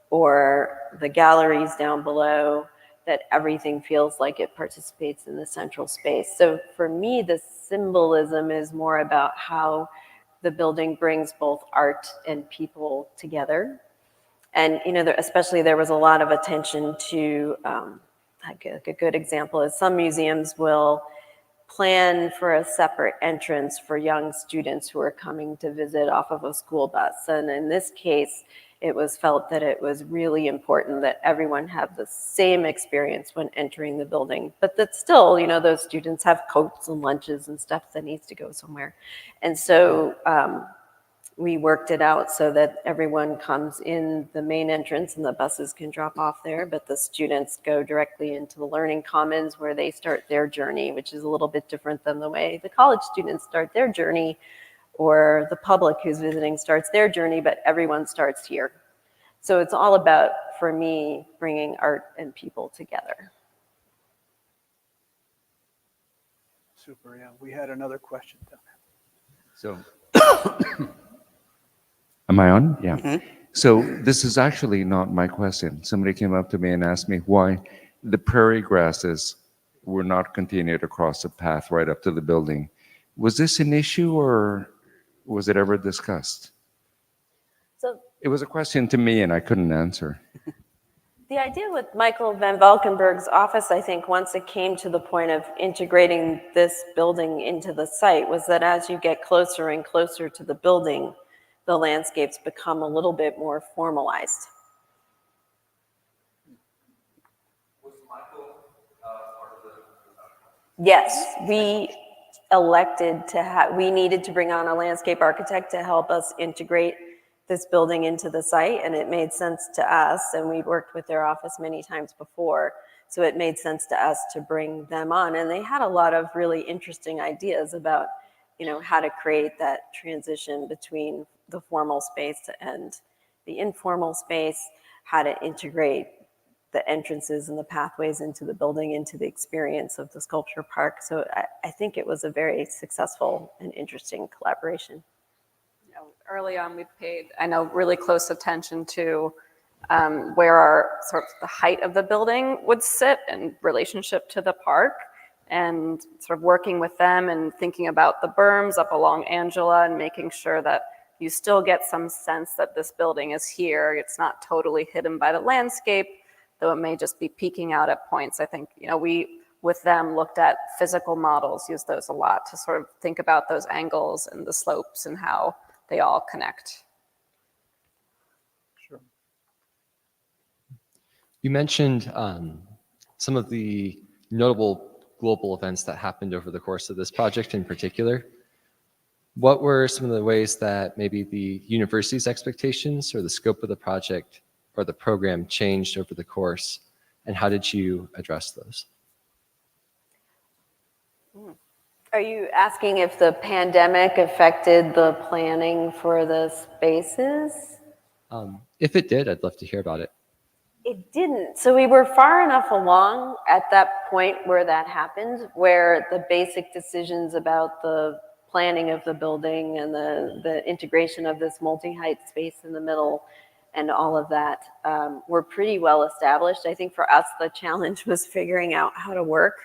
or the galleries down below, that everything feels like it participates in the central space. So for me, the symbolism is more about how the building brings both art and people together. And, especially there was a lot of attention to, a good example is some museums will plan for a separate entrance for young students who are coming to visit off of a school bus. And in this case, it was felt that it was really important that everyone have the same experience when entering the building, but that still, those students have coats and lunches and stuff that needs to go somewhere. And so we worked it out so that everyone comes in the main entrance and the buses can drop off there, but the students go directly into the Learning Commons where they start their journey, which is a little bit different than the way the college students start their journey or the public who's visiting starts their journey, but everyone starts here. So it's all about, for me, bringing art and people together. Super, yeah. We had another question down there. So, am I on? Yeah. Mm-hmm. So this is actually not my question. Somebody came up to me and asked me why the prairie grasses were not continued across the path right up to the building. Was this an issue, or was it ever discussed? So It was a question to me and I couldn't answer. the idea with Michael Van Valkenburg's office, I think, once it came to the point of integrating this building into the site, was that as you get closer and closer to the building, the landscapes become a little bit more formalized. Was Michael part of the... Yes, we elected to have, we needed to bring on a landscape architect to help us integrate this building into the site, and it made sense to us, and we'd worked with their office many times before, so it made sense to us to bring them on. And they had a lot of really interesting ideas about, you know, how to create that transition between the formal space and the informal space, how to integrate the entrances and the pathways into the building, into the experience of the sculpture park. So I think it was a very successful and interesting collaboration. You know, early on, we paid, I know, really close attention to where our sort of the height of the building would sit in relationship to the park, and sort of working with them and thinking about the berms up along Angela and making sure that you still get some sense that this building is here. It's not totally hidden by the landscape, though it may just be peeking out at points. I think, you know, we, with them, looked at physical models, used those a lot to sort of think about those angles and the slopes and how they all connect. Sure. You mentioned some of the notable global events that happened over the course of this project in particular. What were some of the ways that maybe the university's expectations or the scope of the project or the program changed over the course, and how did you address those? Are you asking if the pandemic affected the planning for the spaces? If it did, I'd love to hear about it. It didn't. So we were far enough along at that point where that happened, where the basic decisions about the planning of the building and the integration of this multi-height space in the middle and all of that were pretty well established. I think for us, the challenge was figuring out how to work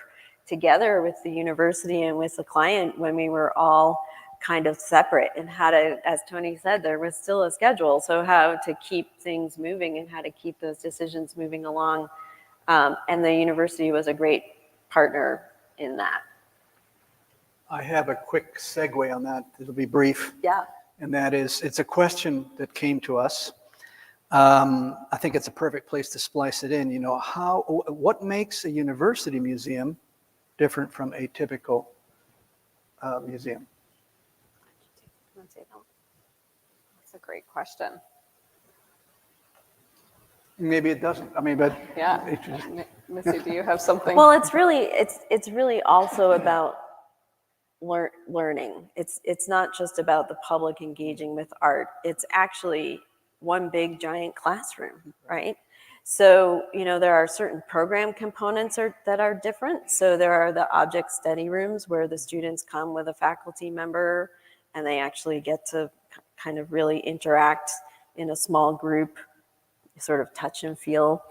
together with the university and with the client when we were all kind of separate, and how to, as Tony said, there was still a schedule. So how to keep things moving and how to keep those decisions moving along. And the university was a great partner in that. I have a quick segue on that. It'll be brief. Yeah. And that is, it's a question that came to us. I think it's a perfect place to splice it in. You know, what makes a university museum different from a typical museum? That's a great question. Maybe it doesn't. I mean, but yeah. Missy, do you have something? Well, it's really also about learning. It's not just about the public engaging with art. It's actually one big giant classroom, right? So, you know, there are certain program components that are different. So there are the object study rooms where the students come with a faculty member and they actually get to kind of really interact in a small group, sort of touch and feel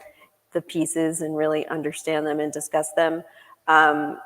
the pieces and really understand them and discuss them.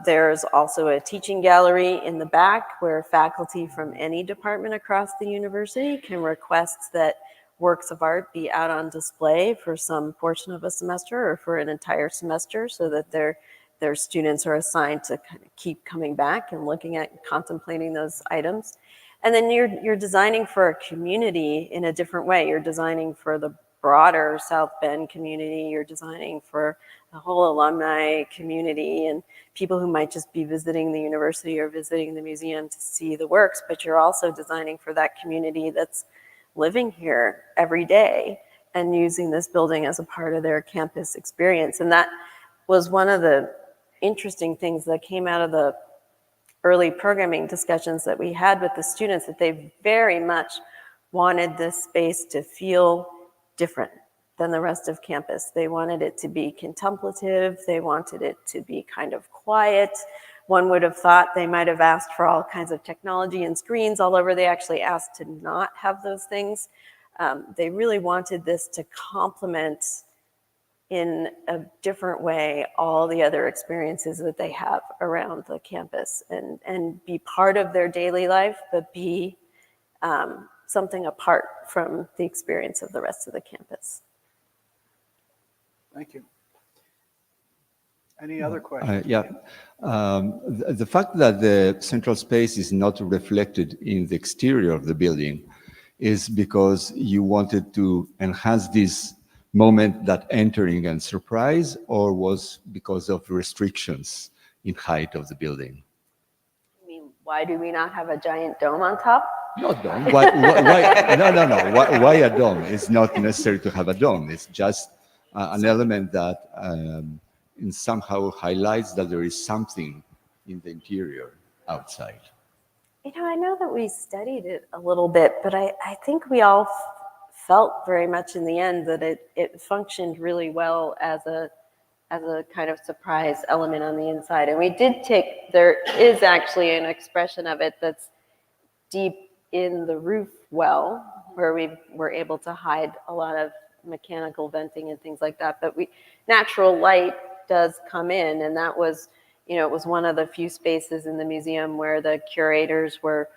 There's also a teaching gallery in the back where faculty from any department across the university can request that works of art be out on display for some portion of a semester or for an entire semester, so that their students are assigned to kind of keep coming back and looking at and contemplating those items. And then you're designing for a community in a different way. You're designing for the broader South Bend community. You're designing for the whole alumni community and people who might just be visiting the university or visiting the museum to see the works, but you're also designing for that community that's living here every day and using this building as a part of their campus experience. And that was one of the interesting things that came out of the early programming discussions that we had with the students, that they very much wanted this space to feel different than the rest of campus. They wanted it to be contemplative. They wanted it to be kind of quiet. One would have thought they might have asked for all kinds of technology and screens all over. They actually asked to not have those things. They really wanted this to complement in a different way all the other experiences that they have around the campus and be part of their daily life, but be something apart from the experience of the rest of the campus. Thank you. Any other questions? The fact that the central space is not reflected in the exterior of the building is because you wanted to enhance this moment that entering and surprise, or was because of restrictions in height of the building? I mean, why do we not have a giant dome on top? No dome. Why, no. Why a dome? It's not necessary to have a dome. It's just an element that in somehow highlights that there is something in the interior outside. You know, I know that we studied it a little bit, but I think we all felt very much in the end that it functioned really well as a kind of surprise element on the inside. And we did there is actually an expression of it that's deep in the roof well, where we were able to hide a lot of mechanical venting and things like that. But natural light does come in, and that was, it was one of the few spaces in the museum where the curators were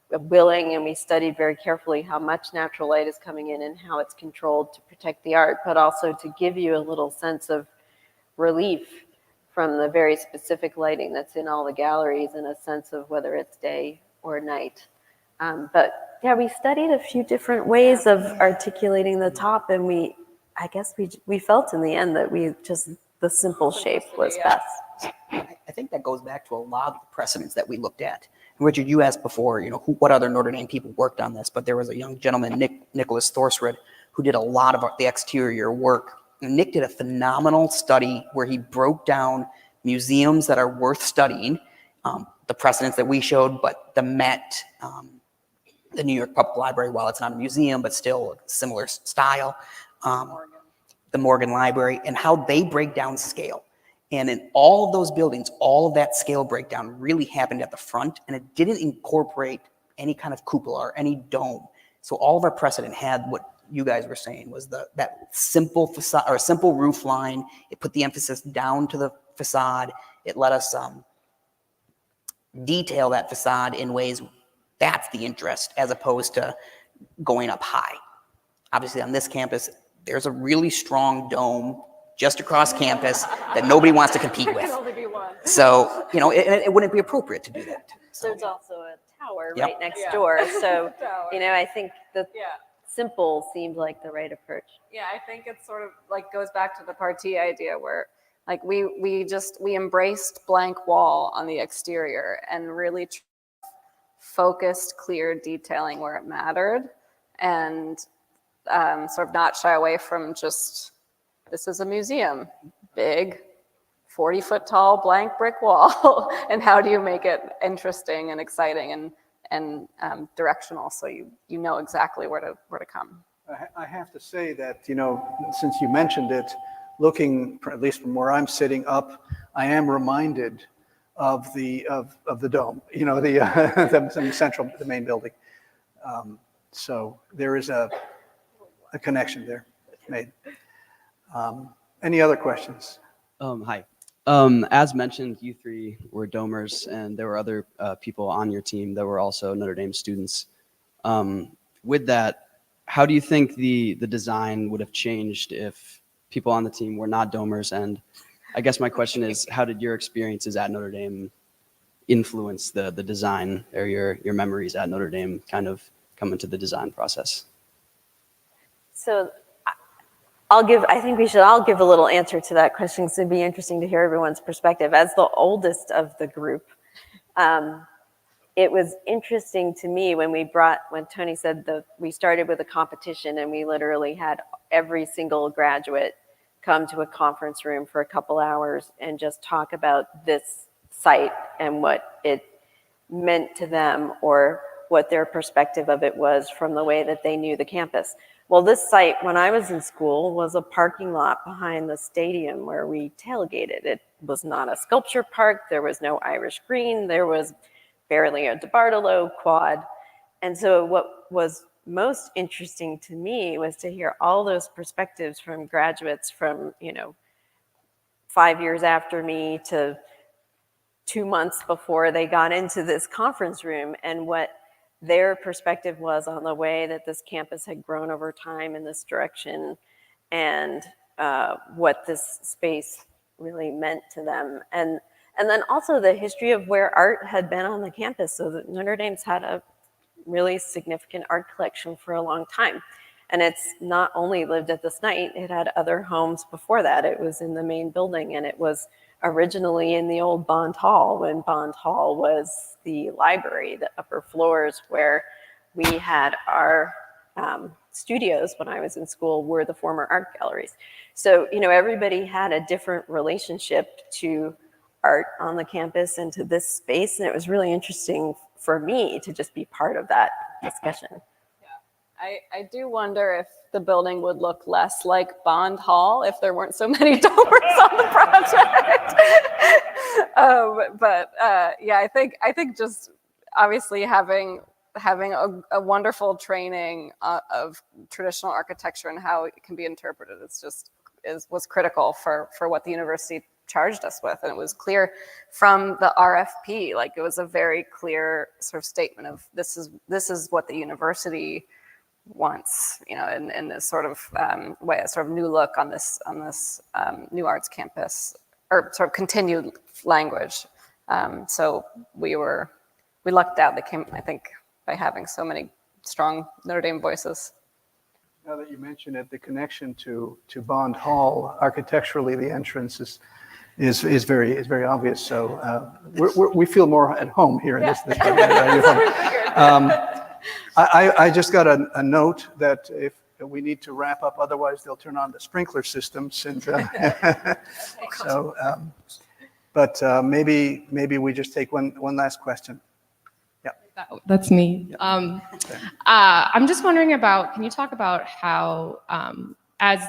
willing, and we studied very carefully how much natural light is coming in and how it's controlled to protect the art, but also to give you a little sense of relief from the very specific lighting that's in all the galleries, and a sense of whether it's day or night. But yeah, we studied a few different ways of articulating the top, and I guess we felt in the end that the simple shape was best. I think that goes back to a lot of the precedents that we looked at. Richard, you asked before, what other Notre Dame people worked on this, but there was a young gentleman, Nicholas Thorsred, who did a lot of the exterior work. And Nick did a phenomenal study where he broke down museums that are worth studying, the precedents that we showed, but the Met, the New York Public Library, while it's not a museum, but still a similar style, the Morgan Library, and how they break down scale. And in all of those buildings, all of that scale breakdown really happened at the front, and it didn't incorporate any kind of cupola or any dome. So all of our precedent had what you guys were saying was that simple facade or simple roof line. It put the emphasis down to the facade. It let us detail that facade in ways that's the interest, as opposed to going up high. Obviously, on this campus, there's a really strong dome just across campus that nobody wants to compete with. So, it wouldn't be appropriate to do that. So. There's also a tower right next door. So, I think the simple seemed like the right approach. Yeah, I think it's sort of like goes back to the party idea where like we embraced blank wall on the exterior and really focused clear detailing where it mattered, and sort of not shy away from just, this is a museum, big 40-foot tall blank brick wall, and how do you make it interesting and exciting and directional, so you know exactly where to come. I have to say that, since you mentioned it, looking, at least from where I'm sitting up, I am reminded of the dome, the central, the main building. So there is a connection there made. Any other questions? Hi. As mentioned, you three were domers, and there were other people on your team that were also Notre Dame students. With that, how do you think the design would have changed if people on the team were not domers? And I guess my question is, how did your experiences at Notre Dame influence the design, or your memories at Notre Dame kind of come into the design process? So I think we should all give a little answer to that question, because it'd be interesting to hear everyone's perspective. As the oldest of the group, it was interesting to me when Tony said we started with a competition, and we literally had every single graduate come to a conference room for a couple hours and just talk about this site and what it meant to them, or what their perspective of it was from the way that they knew the campus. Well, this site, when I was in school, was a parking lot behind the stadium where we tailgated. It was not a sculpture park. There was no Irish green. There was barely a DeBartolo quad. And so what was most interesting to me was to hear all those perspectives from graduates from, 5 years after me to 2 months before they got into this conference room, and what their perspective was on the way that this campus had grown over time in this direction, and what this space really meant to them. And then also the history of where art had been on the campus. So that Notre Dame's had a really significant art collection for a long time. And it's not only lived at this night, it had other homes before that. It was in the main building, and it was originally in the old Bond Hall, when Bond Hall was the library, the upper floors where we had our studios when I was in school were the former art galleries. So, you know, everybody had a different relationship to art on the campus and to this space. And it was really interesting for me to just be part of that discussion. I do wonder if the building would look less like Bond Hall if there weren't so many doors on the project. Yeah, I think just obviously having a wonderful training of traditional architecture and how it can be interpreted was critical for what the university charged us with. And it was clear from the RFP, like it was a very clear sort of statement of this is what the university wants, you know, in this sort of way, a sort of new look on this new arts campus, or sort of continued language. So we lucked out. They came, I think, by having so many strong Notre Dame voices. Now that you mention it, the connection to Bond Hall architecturally, the entrance is very obvious. So we feel more at home here in this building. I just got a note that if we need to wrap up, otherwise they'll turn on the sprinkler systems. And so, but maybe we just take one last question. Yeah, that's me. I'm just wondering about, can you talk about how, as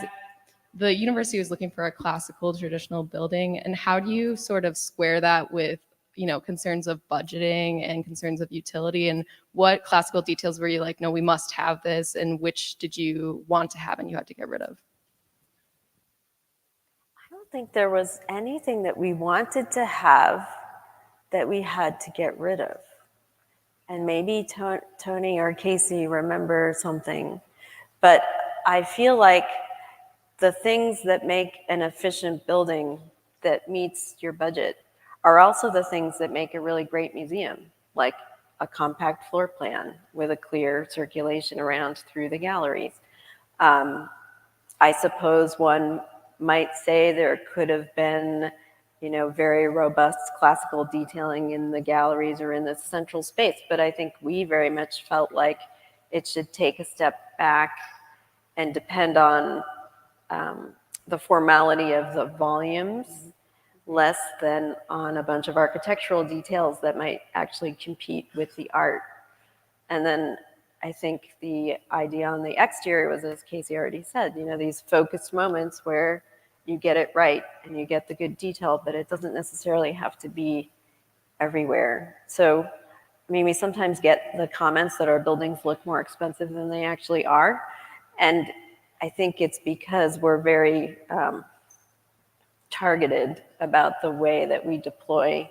the university was looking for a classical traditional building, and how do you sort of square that with, you know, concerns of budgeting and concerns of utility, and what classical details were you like, no, we must have this, and which did you want to have and you had to get rid of? I don't think there was anything that we wanted to have that we had to get rid of. And maybe Tony or Kasey remember something, but I feel like the things that make an efficient building that meets your budget are also the things that make a really great museum, like a compact floor plan with a clear circulation around through the galleries. I suppose one might say there could have been, you know, very robust classical detailing in the galleries or in the central space, but I think we very much felt like it should take a step back and depend on the formality of the volumes, less than on a bunch of architectural details that might actually compete with the art. And then I think the idea on the exterior was, as Kasey already said, you know, these focused moments where you get it right and you get the good detail, but it doesn't necessarily have to be everywhere. So, I mean, we sometimes get the comments that our buildings look more expensive than they actually are. And I think it's because we're very targeted about the way that we deploy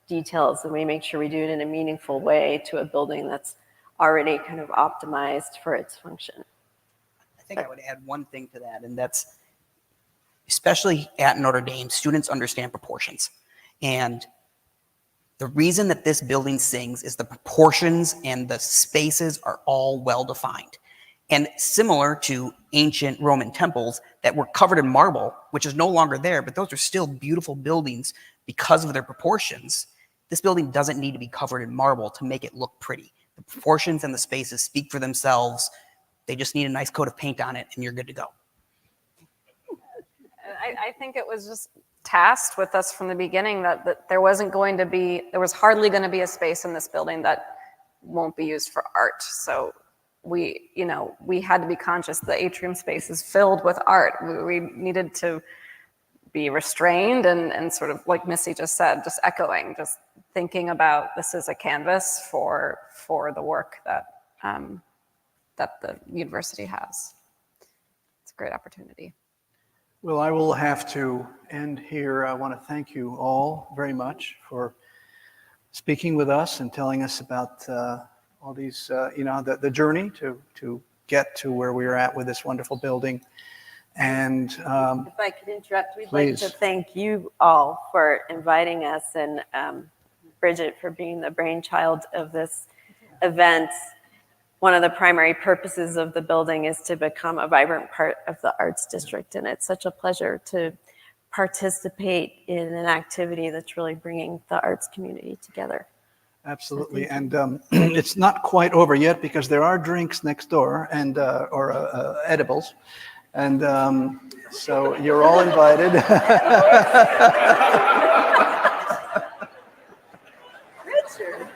details, and we make sure we do it in a meaningful way to a building that's already kind of optimized for its function. I think I would add one thing to that, and that's, especially at Notre Dame, students understand proportions. And the reason that this building sings is the proportions and the spaces are all well defined. And similar to ancient Roman temples that were covered in marble, which is no longer there, but those are still beautiful buildings because of their proportions. This building doesn't need to be covered in marble to make it look pretty. The proportions and the spaces speak for themselves. They just need a nice coat of paint on it and you're good to go. I think it was just tasked with us from the beginning that there was hardly going to be a space in this building that won't be used for art. So we had to be conscious the atrium space is filled with art. We needed to be restrained and sort of, like Missy just said, just echoing, just thinking about this is a canvas for the work that the university has. It's a great opportunity. Well, I will have to end here. I want to thank you all very much for speaking with us and telling us about the journey to get to where we are at with this wonderful building. And if I could interrupt, we'd please. like to thank you all for inviting us, and Bridget for being the brainchild of this event. One of the primary purposes of the building is to become a vibrant part of the Arts District, and it's such a pleasure to participate in an activity that's really bringing the arts community together. Absolutely, and it's not quite over yet because there are drinks next door and or edibles, and so you're all invited. Richard.